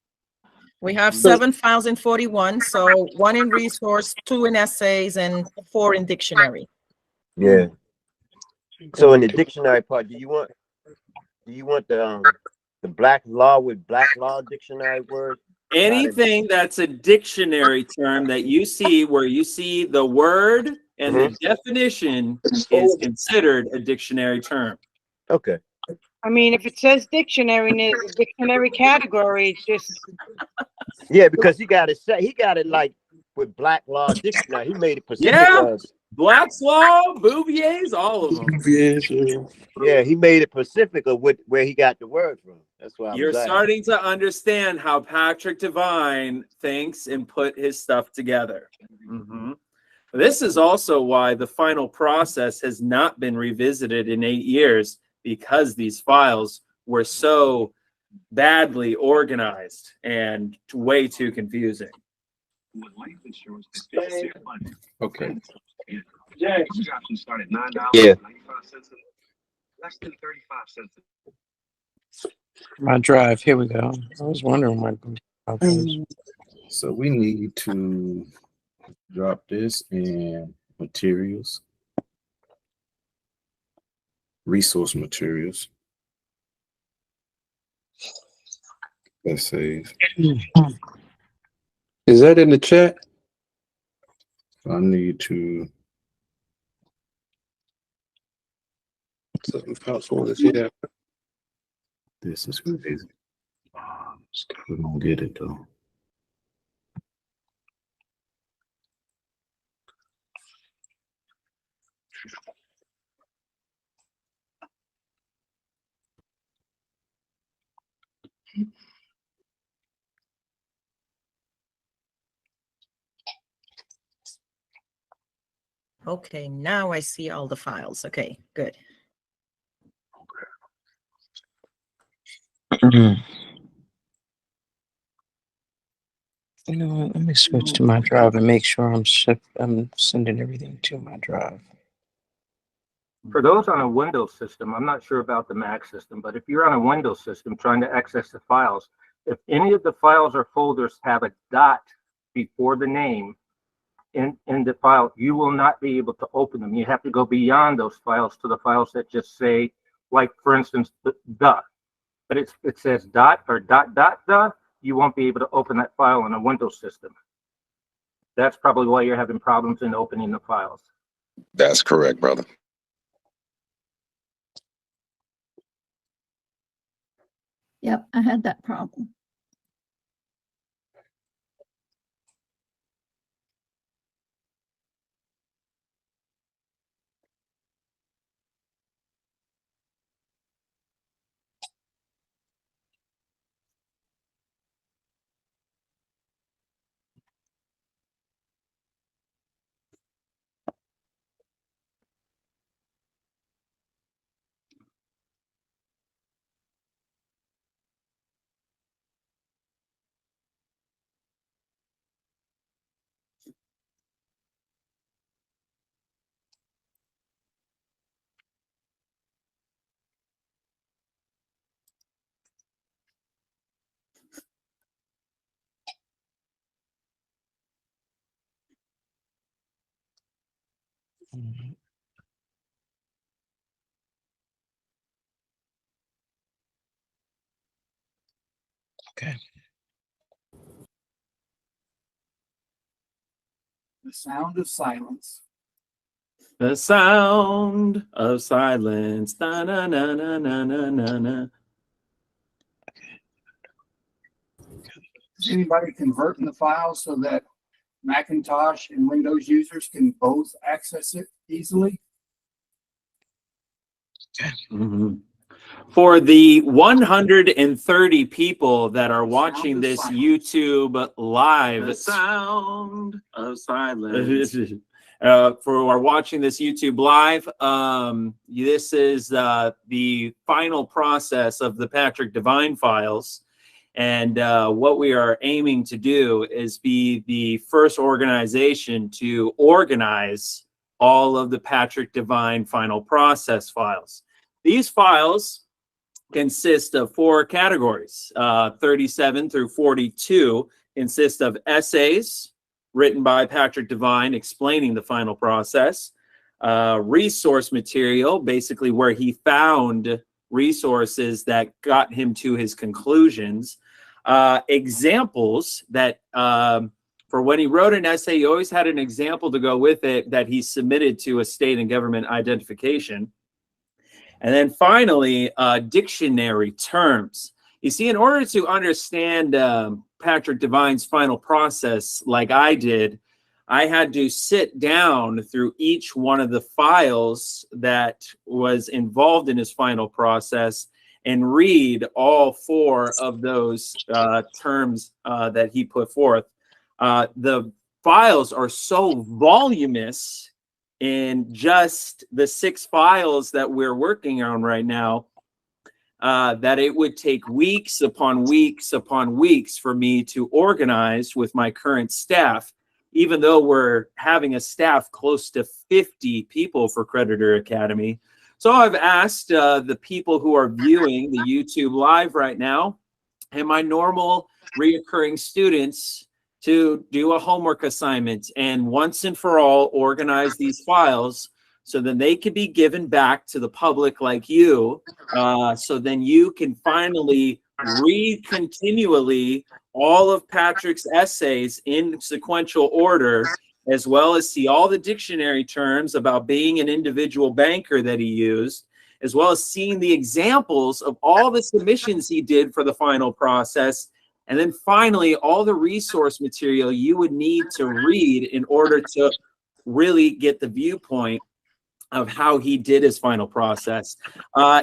We have 7 files in 41, so 1 in resource, 2 in essays, and 4 in dictionary. Yeah. So in the dictionary part, do you want the black law with black law dictionary words? Anything that's a dictionary term that you see where you see the word and the definition is considered a dictionary term. Okay. I mean, if it says dictionary, dictionary category, it's just. Yeah, because he got it like with black law dictionary. He made it specific. Yeah, Black's Law, Bouvier's, all of them. Yeah, he made it specific of where he got the word from. That's why You're starting to understand how Patrick Devine thinks and put his stuff together. This is also why the final process has not been revisited in 8 years, because these files were so badly organized and way too confusing. Okay. Yeah. Yeah. Less than 35 cents. My drive. Here we go. I was wondering why. So we need to drop this in materials, resource materials. Let's save. Is that in the chat? I need to. This is crazy. We don't get it though. Okay, now I see all the files. Okay, good. You know what? Let me switch to my drive and make sure I'm sending everything to my drive. For those on a Windows system, I'm not sure about the Mac system, but if you're on a Windows system trying to access the files, if any of the files or folders have a dot before the name in the file, you will not be able to open them. You have to go beyond those files to the files that just say, like, for instance, the. But it says dot or dot, you won't be able to open that file on a Windows system. That's probably why you're having problems in opening the files. That's correct, brother. Yep, I had that problem. Okay. The sound of silence. The sound of silence. Na, na, na, na, na, na, na, na. Is anybody converting the file so that Macintosh and Windows users can both access it easily? For the 130 people that are watching this YouTube live, The sound of silence. For our watching this YouTube live, this is the final process of the Patrick Devine files. And what we are aiming to do is be the first organization to organize all of the Patrick Devine final process files. These files consist of 4 categories. 37 through 42 consist of essays written by Patrick Devine explaining the final process. resource material, basically where he found resources that got him to his conclusions, examples that for when he wrote an essay, he always had an example to go with it that he submitted to a state and government identification. And then finally, dictionary terms. You see, in order to understand Patrick Devine's final process like I did, I had to sit down through each one of the files that was involved in his final process and read all 4 of those terms that he put forth. The files are so voluminous in just the 6 files that we're working on right now that it would take weeks upon weeks upon weeks for me to organize with my current staff, even though we're having a staff close to 50 people for Creditor Academy. So I've asked the people who are viewing the YouTube live right now and my normal reoccurring students to do a homework assignment and once and for all organize these files so then they can be given back to the public like you, so then you can finally read continually all of Patrick's essays in sequential order, as well as see all the dictionary terms about being an individual banker that he used, as well as seeing the examples of all the submissions he did for the final process, and then finally all the resource material you would need to read in order to really get the viewpoint of how he did his final process.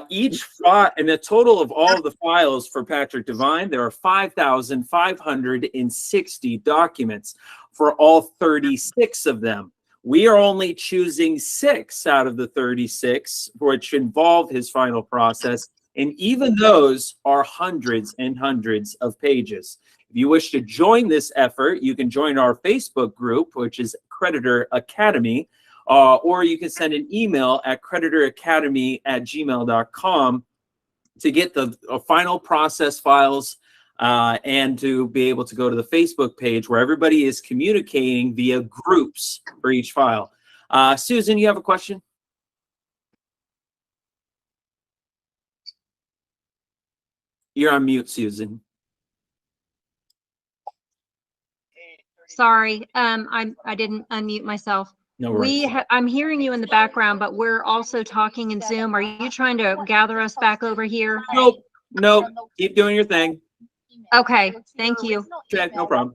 Each file, and the total of all of the files for Patrick Devine, there are 5,560 documents for all 36 of them. We are only choosing 6 out of the 36, which involve his final process, and even those are hundreds and hundreds of pages. If you wish to join this effort, you can join our Facebook group, which is Creditor Academy, or you can send an email at creditoracademy@gmail.com to get the final process files and to be able to go to the Facebook page where everybody is communicating via groups for each file. Susan, you have a question? You're on mute, Susan. Sorry, I didn't unmute myself. No worries. I'm hearing you in the background, but we're also talking in Zoom. Are you trying to gather us back over here? Nope. Nope. Keep doing your thing. Okay, thank you. Okay, no problem.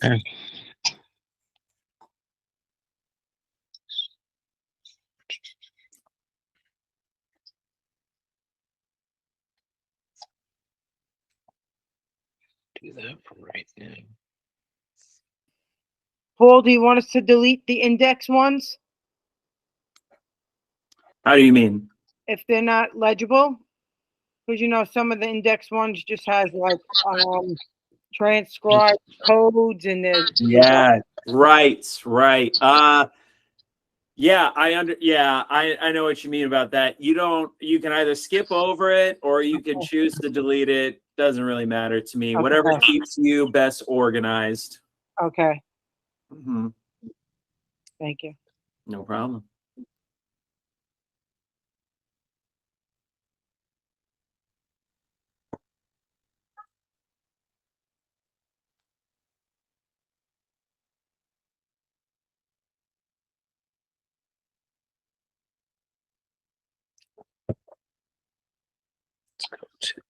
Okay. Do that for right now. Paul, do you want us to delete the index ones How do you mean? if they're not legible? Because you know some of the index ones just has like transcribed codes and there's Yeah, right. Yeah, I know what you mean about that. You can either skip over it or you can choose to delete it. Doesn't really matter to me. Okay. Whatever keeps you best organized. Okay, Mhm. thank you. No problem. Let's go to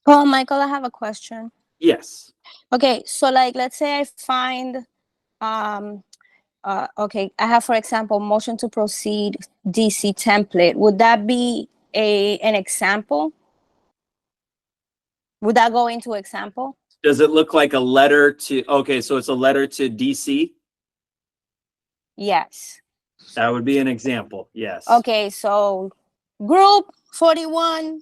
Oh, Michael, I have a question. Yes. Okay, so like, let's say I find, okay, I have, for example, motion to proceed DC template. Would that be an example? Would that go into example? Does it look like a letter to, okay, so it's a letter to DC? Yes. That would be an example, yes. Okay, so group 41,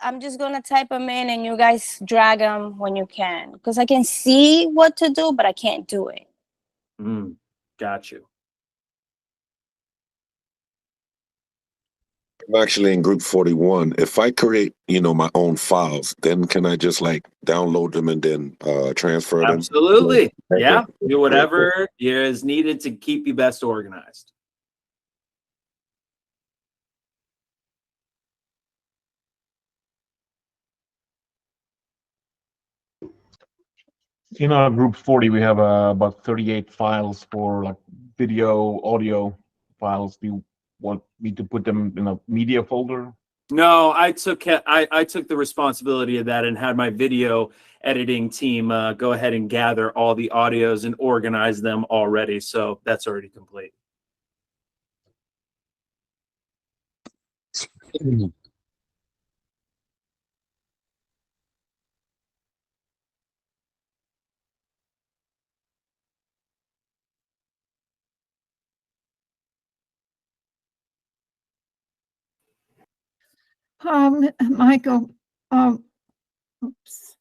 I'm just gonna type them in and you guys drag them when you can. Because I can see what to do, but I can't do it. Got you. I'm actually in group 41. If I create, my own files, then can I just like download them and then transfer them? Absolutely. Yeah. Okay. Do whatever is needed to keep you best organized. In our group 40, we have about 38 files for like video, audio files. Do you want me to put them in a media folder? No, I took the responsibility of that and had my video editing team go ahead and gather all the audios and organize them already. So that's already complete. Michael, oops.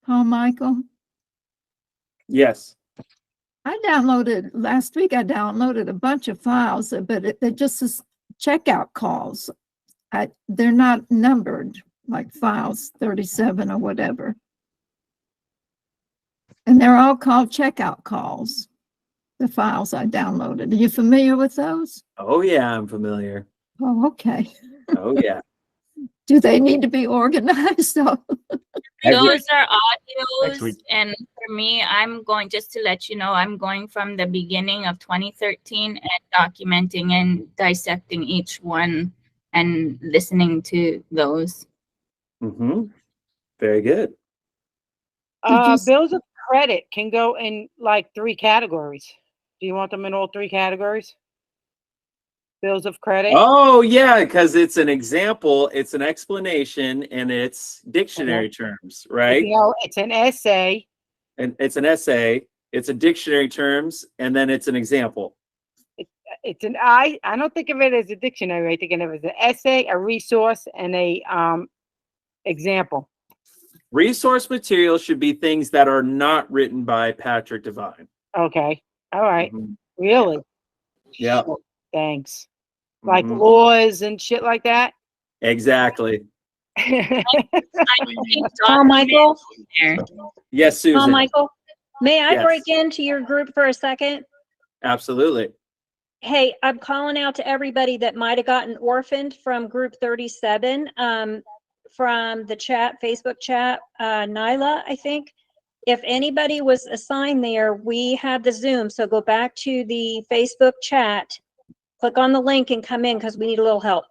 Michael? Yes. Last week I downloaded a bunch of files, but they're just as checkout calls. They're not numbered like files 37 or whatever. And they're all called checkout calls, the files I downloaded. Are you familiar with those? Oh, yeah, I'm familiar. Oh, okay. Oh, yeah. Do they need to be organized? Those are audios, and for me, I'm going, just to let you know, I'm going from the beginning of 2013 and documenting and dissecting each one and listening to those. Very good. Bills of credit can go in like 3 categories. Do you want them in all 3 categories? Bills of credit? Oh, yeah, because it's an example, it's an explanation, and it's dictionary terms, right? It's an essay. And it's an essay, it's a dictionary terms, and then it's an example. I don't think of it as a dictionary. I think of it as an essay, a resource, and a example. Resource material should be things that are not written by Patrick Devine. Okay. All right. Really? Yeah. Thanks. Like laws and shit like that? Exactly. Michael? Yes, Susan. Michael? May I Yes. break into your group for a second? Absolutely. Hey, I'm calling out to everybody that might have gotten orphaned from group 37, from the chat, Facebook chat, Nyla, I think. If anybody was assigned there, we have the Zoom. So go back to the Facebook chat, click on the link and come in because we need a little help.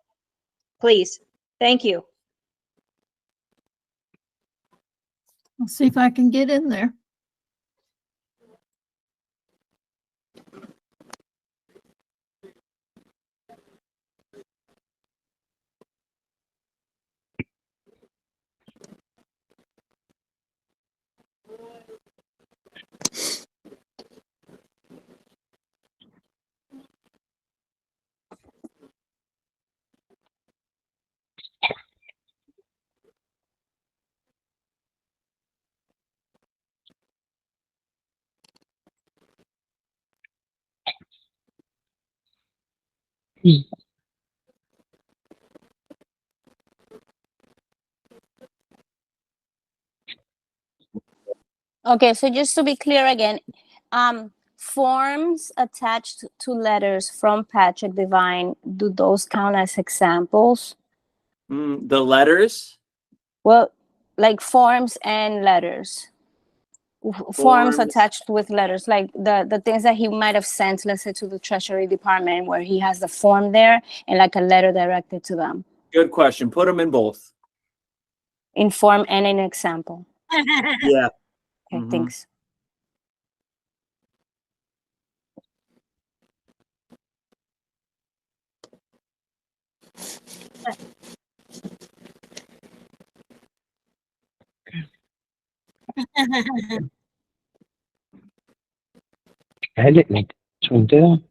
Please. Thank you. I'll see if I can get in there. Okay, so just to be clear again, forms attached to letters from Patrick Divine, do those count as examples? The letters? Well, like forms and letters. Forms Forms. attached with letters, like the things that he might have sent, let's say, to the Treasury Department, where he has the form there and like a letter directed to them. Good question. Put them in both. In form and in example. Yeah. Okay, thanks. Edit me. This one down.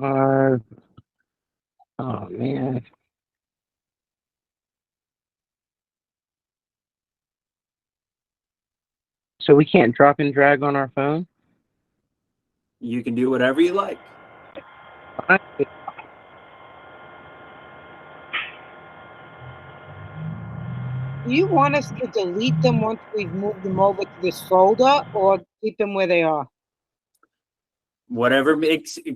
Oh man. So we can't drop and drag on our phone? You can do whatever you like. Do you want us to delete them once we've moved them over to this folder, or keep them where they are? Whatever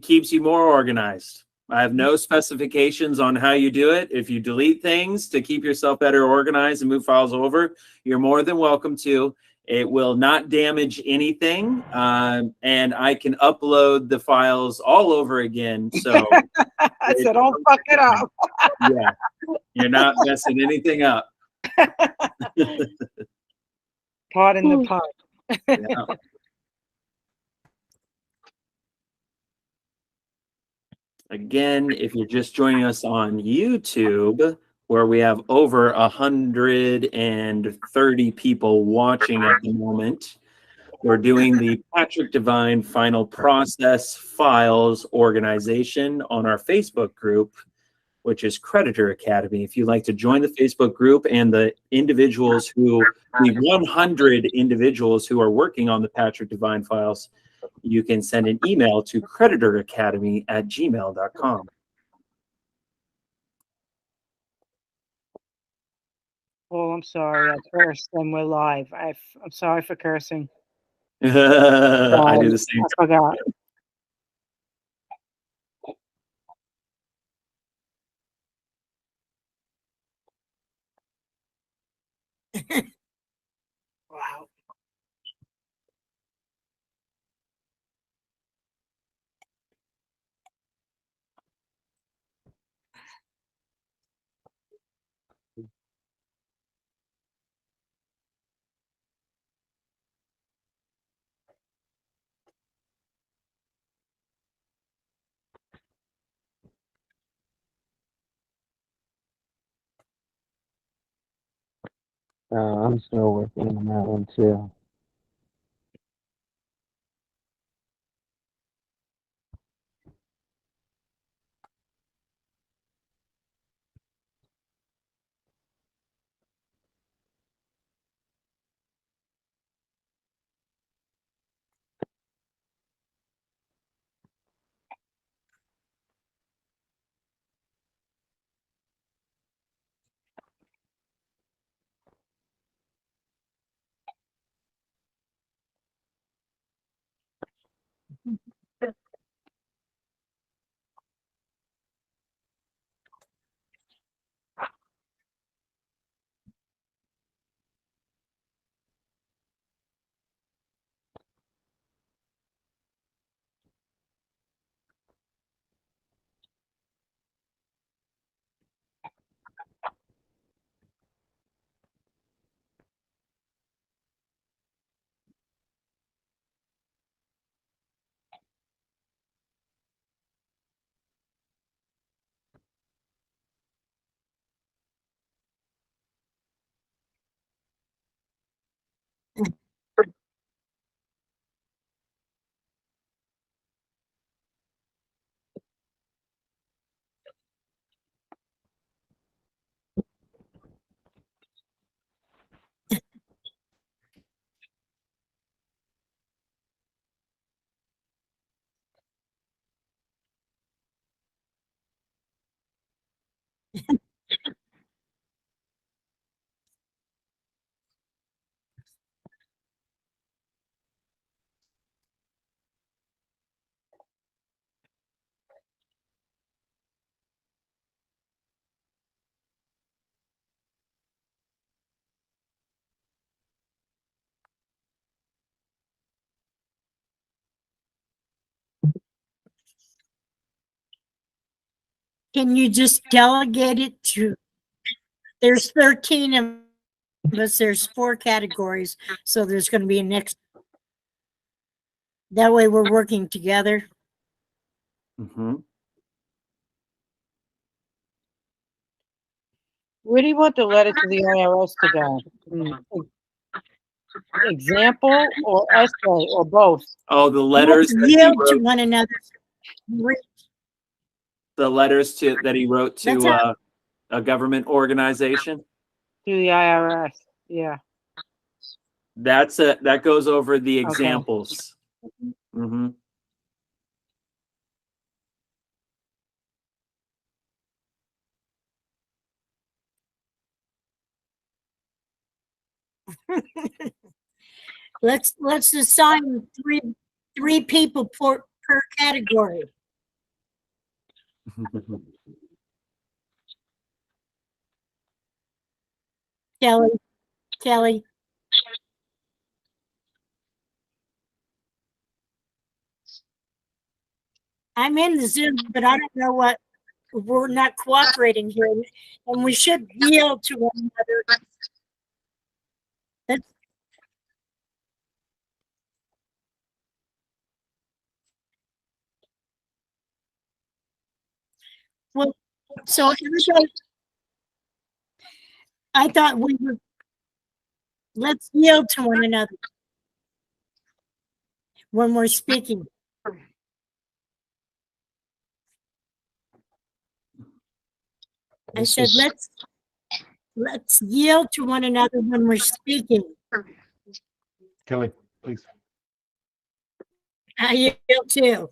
keeps you more organized. I have no specifications on how you do it. If you delete things to keep yourself better organized and move files over, you're more than welcome to. It will not damage anything, and I can upload the files all over again. So, So don't fuck it up. Yeah, you're not messing anything up. Pardon the pun. Yeah. Again, if you're just joining us on YouTube, where we have over 130 people watching at the moment, we're doing the Patrick Divine Final Process Files organization on our Facebook group, which is Creditor Academy. If you'd like to join the Facebook group and the individuals the 100 individuals who are working on the Patrick Divine files, you can send an email to creditoracademy@gmail.com. Oh, I'm sorry. I cursed and we're live. I'm sorry for cursing. I do the same. I forgot. Wow. I'm still working on that one too. Can you just delegate it to, there's 13 of us, there's 4 categories, so there's gonna be a next. That way we're working together. Mm-hmm. Where do you want the letter to the IRS to go? Example or essay or both? Oh, the letters that he Yield to wrote, one another. the letters that he wrote That's to a government organization. To the IRS, yeah. That goes over the examples. Mm-hmm. Let's assign three people per category. Kelly. I'm in the Zoom, but I don't know what, we're not cooperating here, and we should yield to one another. Well, so everybody, I thought we were, let's yield to one another when we're speaking. I said, let's yield to one another when we're speaking. Kelly, please. I yield too.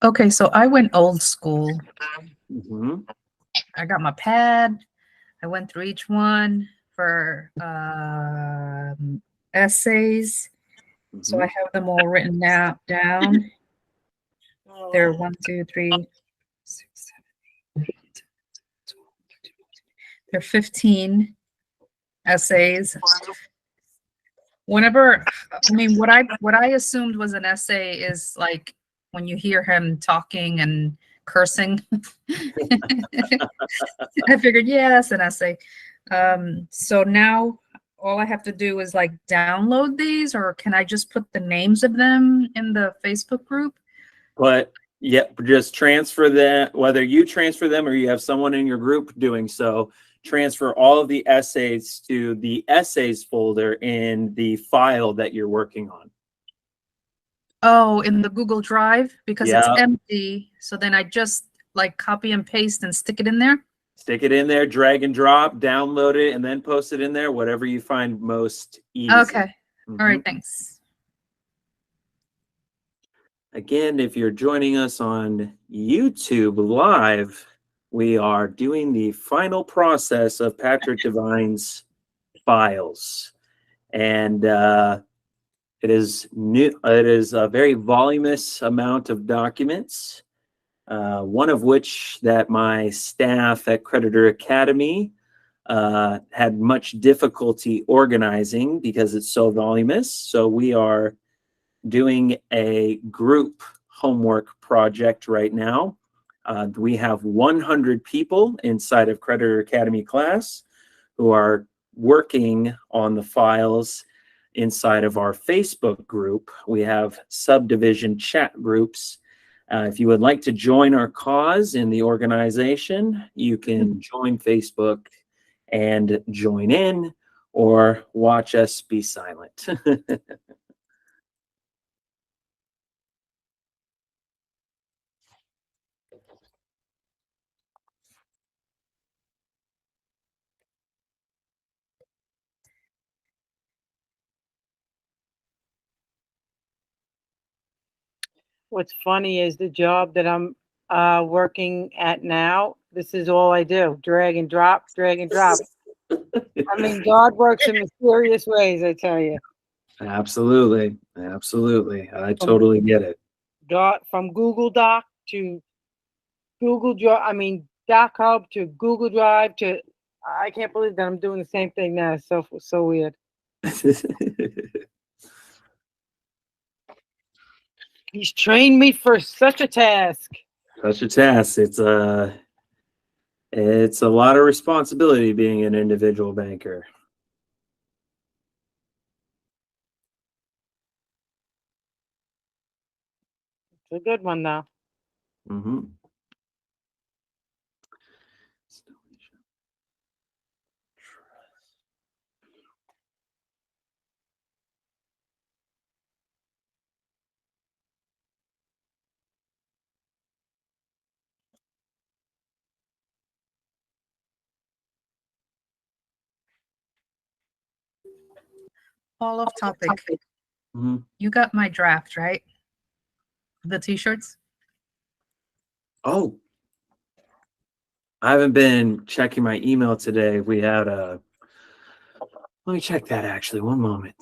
Okay, so I went old school. Mhm. I got my pad. I went through each one for essays. So I Mhm. have them all written down. There are 1, 2, 3, 6, 7, 8, 12, 13, 14. There are 15 essays. Whenever, I mean, what I assumed was an essay is like when you hear him talking and cursing. I figured, yeah, that's an essay. So now all I have to do is like download these, or can I just put the names of them in the Facebook group? But yeah, just transfer that, whether you transfer them or you have someone in your group doing so, transfer all of the essays to the essays folder in the file that you're working on. Oh, in the Google Drive, because it's Yeah. empty. So then I just like copy and paste and stick it in there. Stick it in there, drag and drop, download it, and then post it in there, whatever you find most easy. Okay. All right, Mhm. thanks. Again, if you're joining us on YouTube Live, we are doing the final process of Patrick Devine's files. And it is new. It is a very voluminous amount of documents, one of which that my staff at Creditor Academy had much difficulty organizing because it's so voluminous. So we are doing a group homework project right now. We have 100 people inside of Creditor Academy class who are working on the files inside of our Facebook group. We have subdivision chat groups. If you would like to join our cause in the organization, you can join Facebook and join in, or watch us be silent. What's funny is the job that I'm working at now, this is all I do. Drag and drop, drag and drop. I mean, God works in mysterious ways, I tell you. Absolutely. Absolutely. I totally get it. From Google Doc to Google Drive, I mean, Doc Hub to Google Drive to, I can't believe that I'm doing the same thing now. It's so weird. He's trained me for such a task. Such a task. It's a lot of responsibility being an individual banker. It's a good one, though. Mm-hmm. All off topic. Mhm. You got my draft, right? The t-shirts? Oh, I haven't been checking my email today. We had a. Let me check that actually. One moment.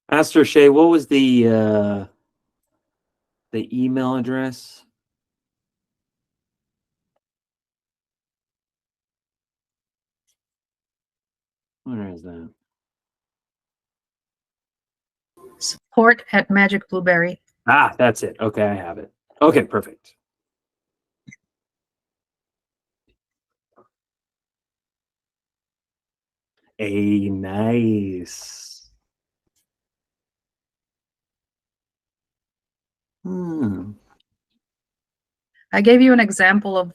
Master Shay, what was the email address? Where is that? Support at Magic Blueberry. Ah, that's it. Okay, I have it. Okay, perfect. Nice. I gave you an example of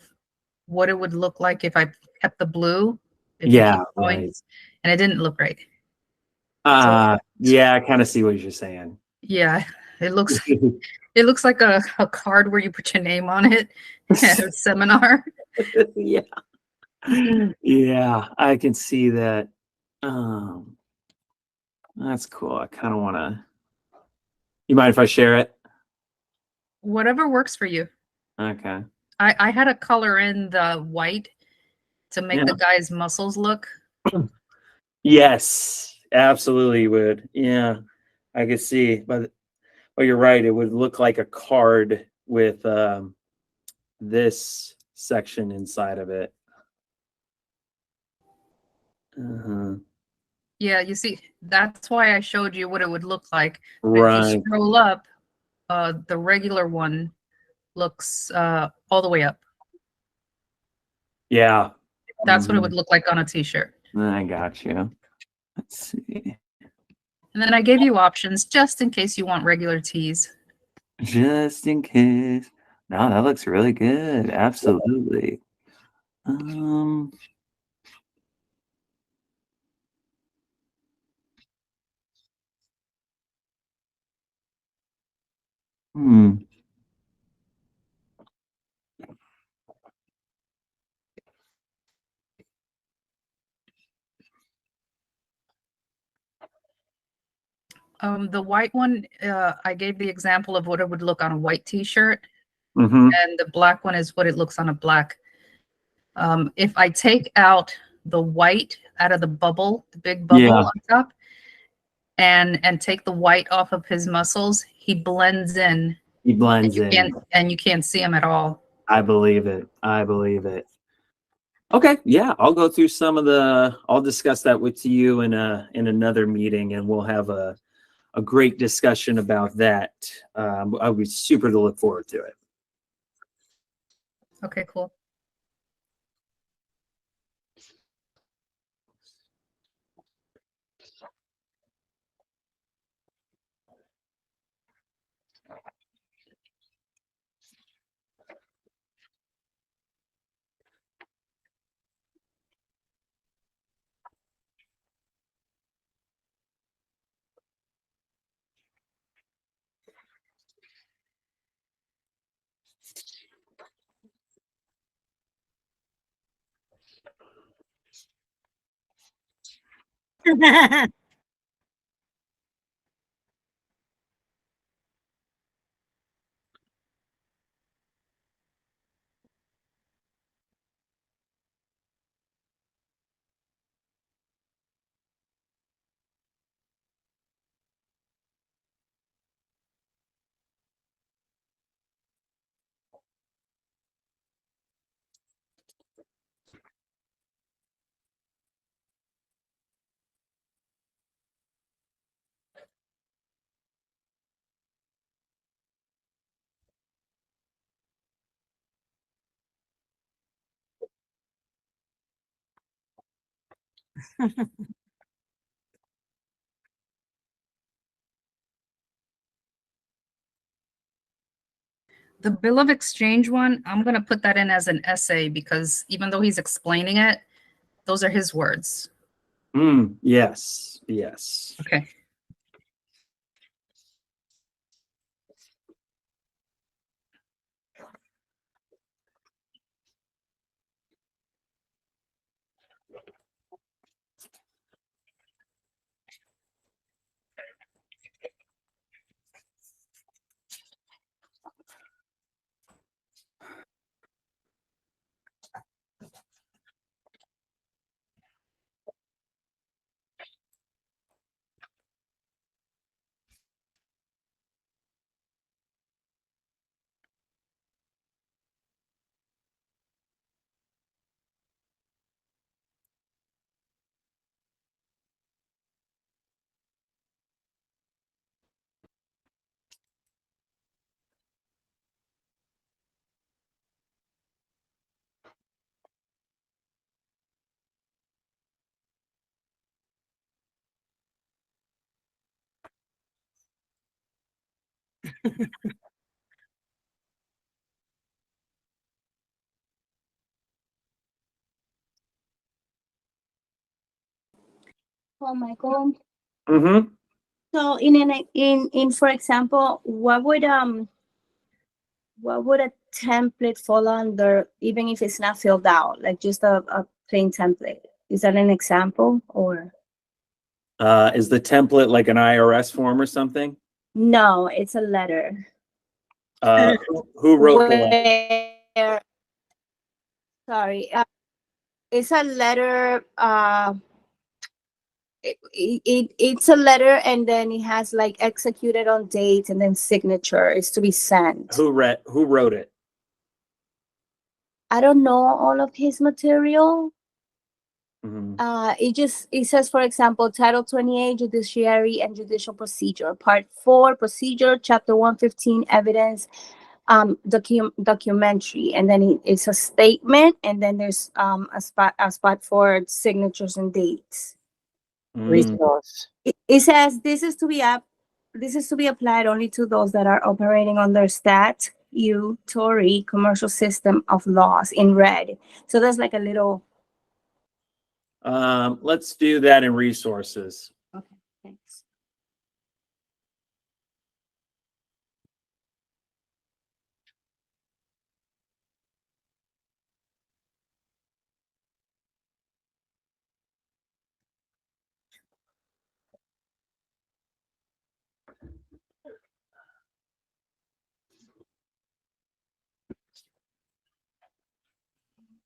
what it would look like if I kept the blue. If you Yeah, keep going, right. and it didn't look right. Yeah, I kind of see what you're saying. Yeah, it looks it looks like a card where you put your name on it at a seminar. Yeah. Yeah, I can see that. That's cool. I kind of want to. You mind if I share it? Whatever works for you. Okay. I had to color in the white to make the guy's muscles look. Yes, absolutely would. Yeah, I could see. But you're right. It would look like a card with this section inside of it. Yeah, you see, that's why I showed you what it would look like. If Right. you scroll up, the regular one looks all the way up. Yeah. That's what it would look like on a t-shirt. I got you. Let's see. And then I gave you options just in case you want regular tees. Just in case. No, that looks really good. Absolutely. The white one, I gave the example of what it would look on a white t-shirt. Mm-hmm. And the black one is what it looks on a black. If I take out the white out of the bubble, the big bubble on top, and take the white off of his muscles, he blends in. He blends in. And you can't see him at all. I believe it. I believe it. Okay, yeah, I'll go through some of the. I'll discuss that with you in another meeting, and we'll have a great discussion about that. I'll be super to look forward to it. Okay, cool. The bill of exchange one, I'm going to put that in as an essay because even though he's explaining it, those are his words. Yes. Yes. Okay. Oh, Michael. Mm-hmm. So in for example, what would a template fall under, even if it's not filled out, like just a plain template? Is that an example or? Is the template like an IRS form or something? No, it's a letter. Who wrote the letter? Where- Sorry, it's a letter. It's a letter, and then it has like executed on date, and then signature is to be sent. Who wrote it? I don't know all of his material. Mhm. It says, for example, Title 28, Judiciary and Judicial Procedure, Part 4, Procedure, Chapter 115, Evidence, documentary, and then it's a statement, and then there's a spot for signatures and dates. Resource. It says this is to be applied only to those that are operating under statutory commercial system of laws in red. So there's like a little. Let's do that in resources. Okay, thanks.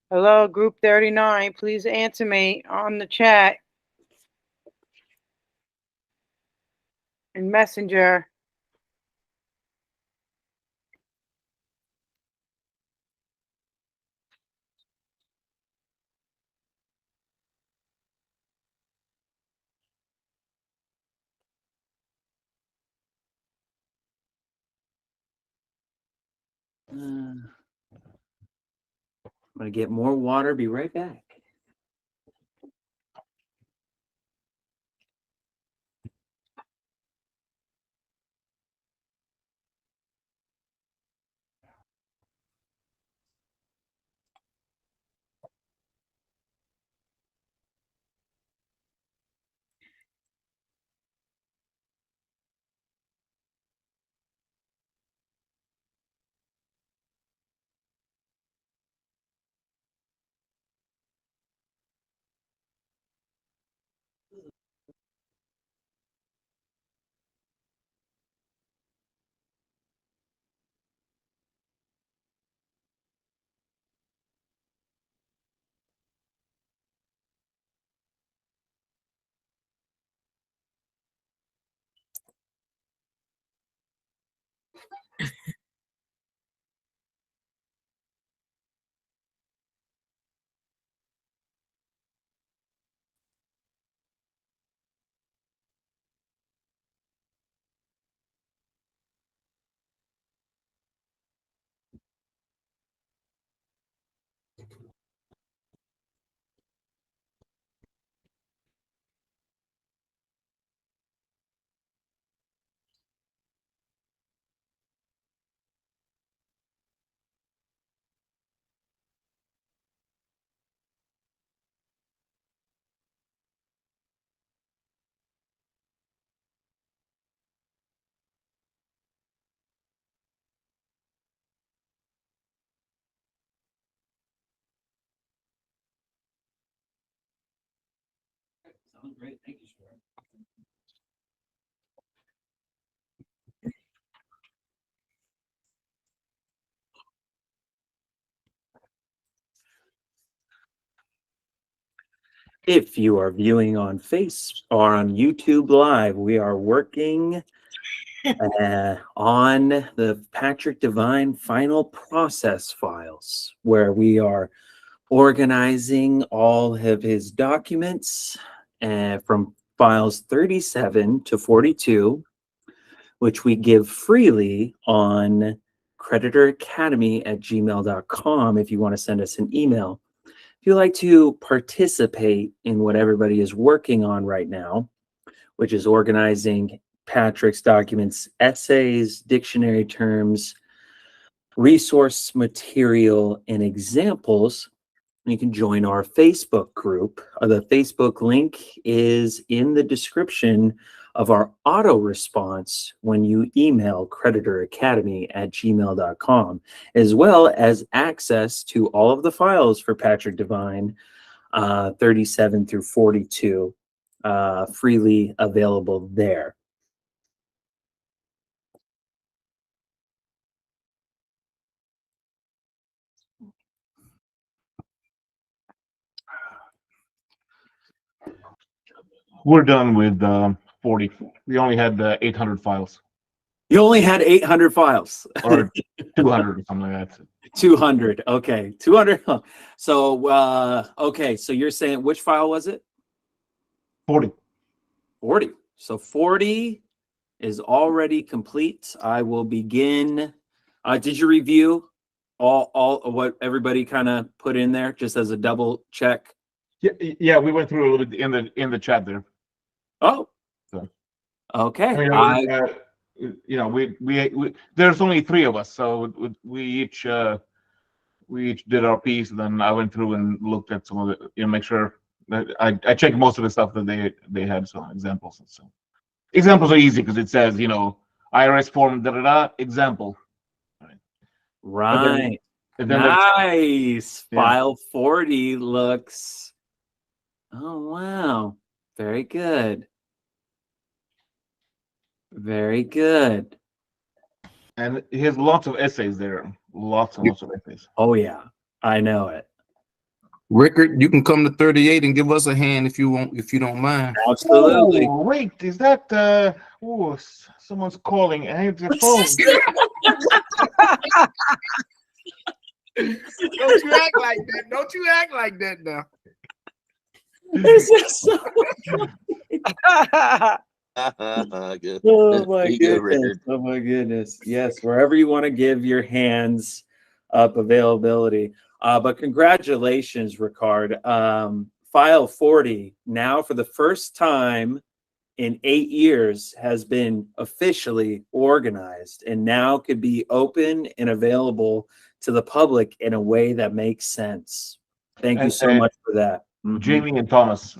Hello, group 39. Please answer me on the chat and Messenger. I'm gonna get more water. Be right back. Sounds great. Thank you, Stuart. If you are viewing on Face or on YouTube Live, we are working on the Patrick Devine final process files, where we are organizing all of his documents from files 37 to 42, which we give freely on creditoracademy@gmail.com if you want to send us an email. If you'd like to participate in what everybody is working on right now, which is organizing Patrick's documents, essays, dictionary terms, resource material, and examples, you can join our Facebook group. The Facebook link is in the description of our auto response when you email creditoracademy@gmail.com, as well as access to all of the files for Patrick Devine, 37 through 42, freely available there. We're done with 40. We only had 800 files. You only had 800 files. Or 200 or something like that. 200. Okay. 200. So, okay. So you're saying which file was it? 40. 40. So 40 is already complete. I will begin. Did you review all of what everybody kind of put in there just as a double check? Yeah, we went through a little bit in the chat there. Oh. So. Okay. I mean, you know, we there's only 3 of us, so we each did our piece. And then I went through and looked at some of the, you know, make sure that I checked most of the stuff that they had, some examples. And so examples are easy because it says, you know, IRS form example. Right. And then nice. Yeah. File 40 looks. Oh wow. Very good. Very good. And he has lots of essays there. Lots and lots of essays. Oh yeah, I know it. Rickard, you can come to 38 and give us a hand if you want, if you don't mind. Absolutely. Oh, wait, is that someone's calling? I have the phone. Don't you act like that. Don't you act like that now. This is so Good. Oh my You good, goodness. Rickard. Oh my goodness. Yes, wherever you want to give your hands up availability. But congratulations, Ricard. File 40 now for the first time in 8 years has been officially organized and now could be open and available to the public in a way that makes sense. Thank you so much for that. Mhm. Jamie and Thomas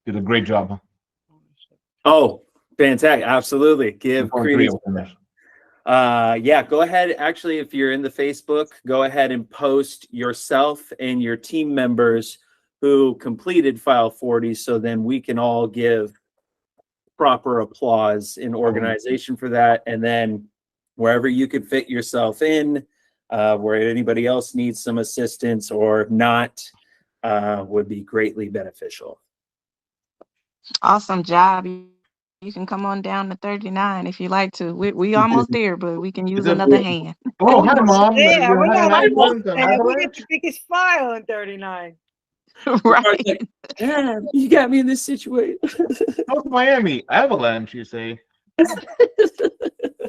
did a great job. Oh, fantastic. Absolutely. Give All 3 credence. of them there. Yeah, go ahead. Actually, if you're in the Facebook, go ahead and post yourself and your team members who completed file 40 so then we can all give proper applause in organization for that. And then wherever you could fit yourself in, where anybody else needs some assistance or not, would be greatly beneficial. Awesome job. You can come on down to 39 if you like to. We almost there, but we can use another hand. Oh, hi, Mom. Yeah, You we had got an accident, an and we avalanche? get the biggest file in 39. Right. Damn, you got me in this situation. South Miami avalanche, you say?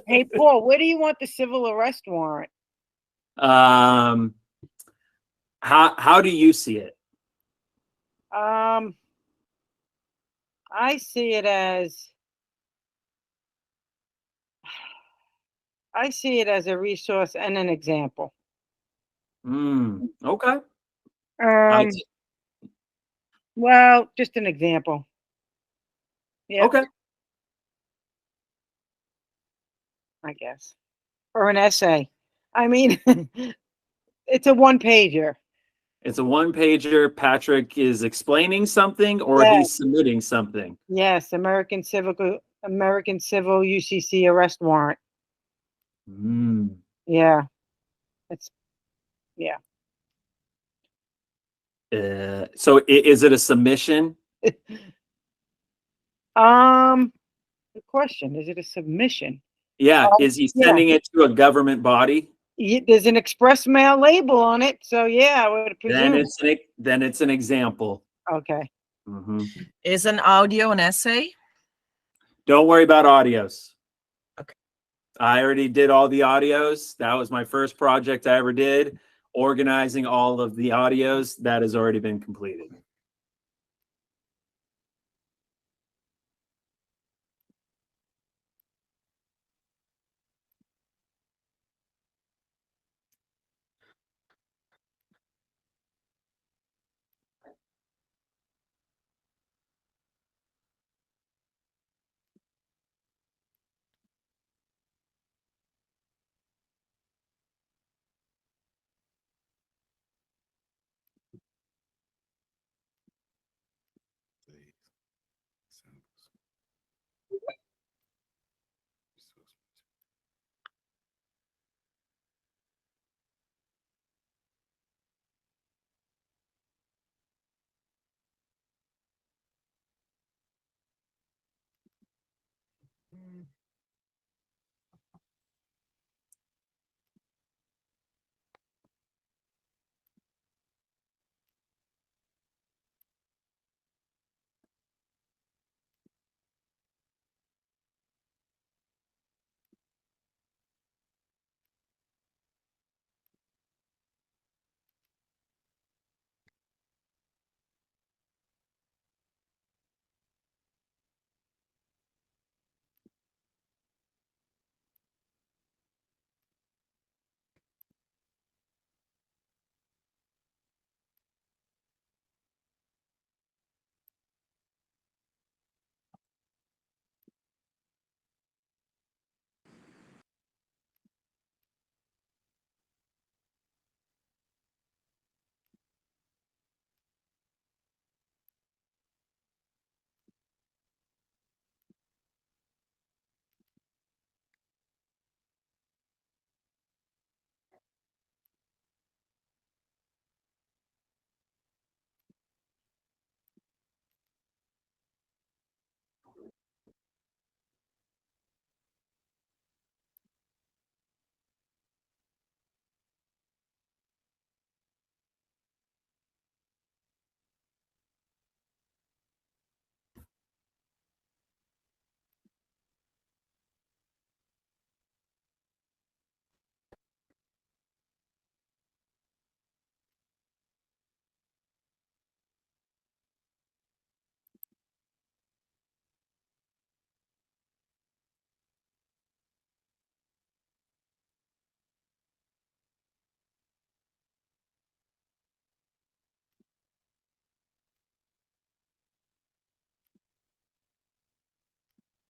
Hey, Paul, where do you want the civil arrest warrant? How do you see it? I see it as a resource and an example. Okay. Well, just an example. Yeah. Okay. I guess. Or an essay. I mean, it's a one-pager. It's a one-pager. Patrick is explaining something or Yes. he's submitting something. Yes, American Civil UCC arrest warrant. Yeah. Yeah. So is it a submission? Good question. Is it a submission? Yeah. Is he sending it to a government body? There's an express mail label on it, so yeah, I would presume. Then it's an example. Okay. Is an audio an essay? Don't worry about audios. Okay. I already did all the audios. That was my first project I ever did. Organizing all of the audios, that has already been completed. samples.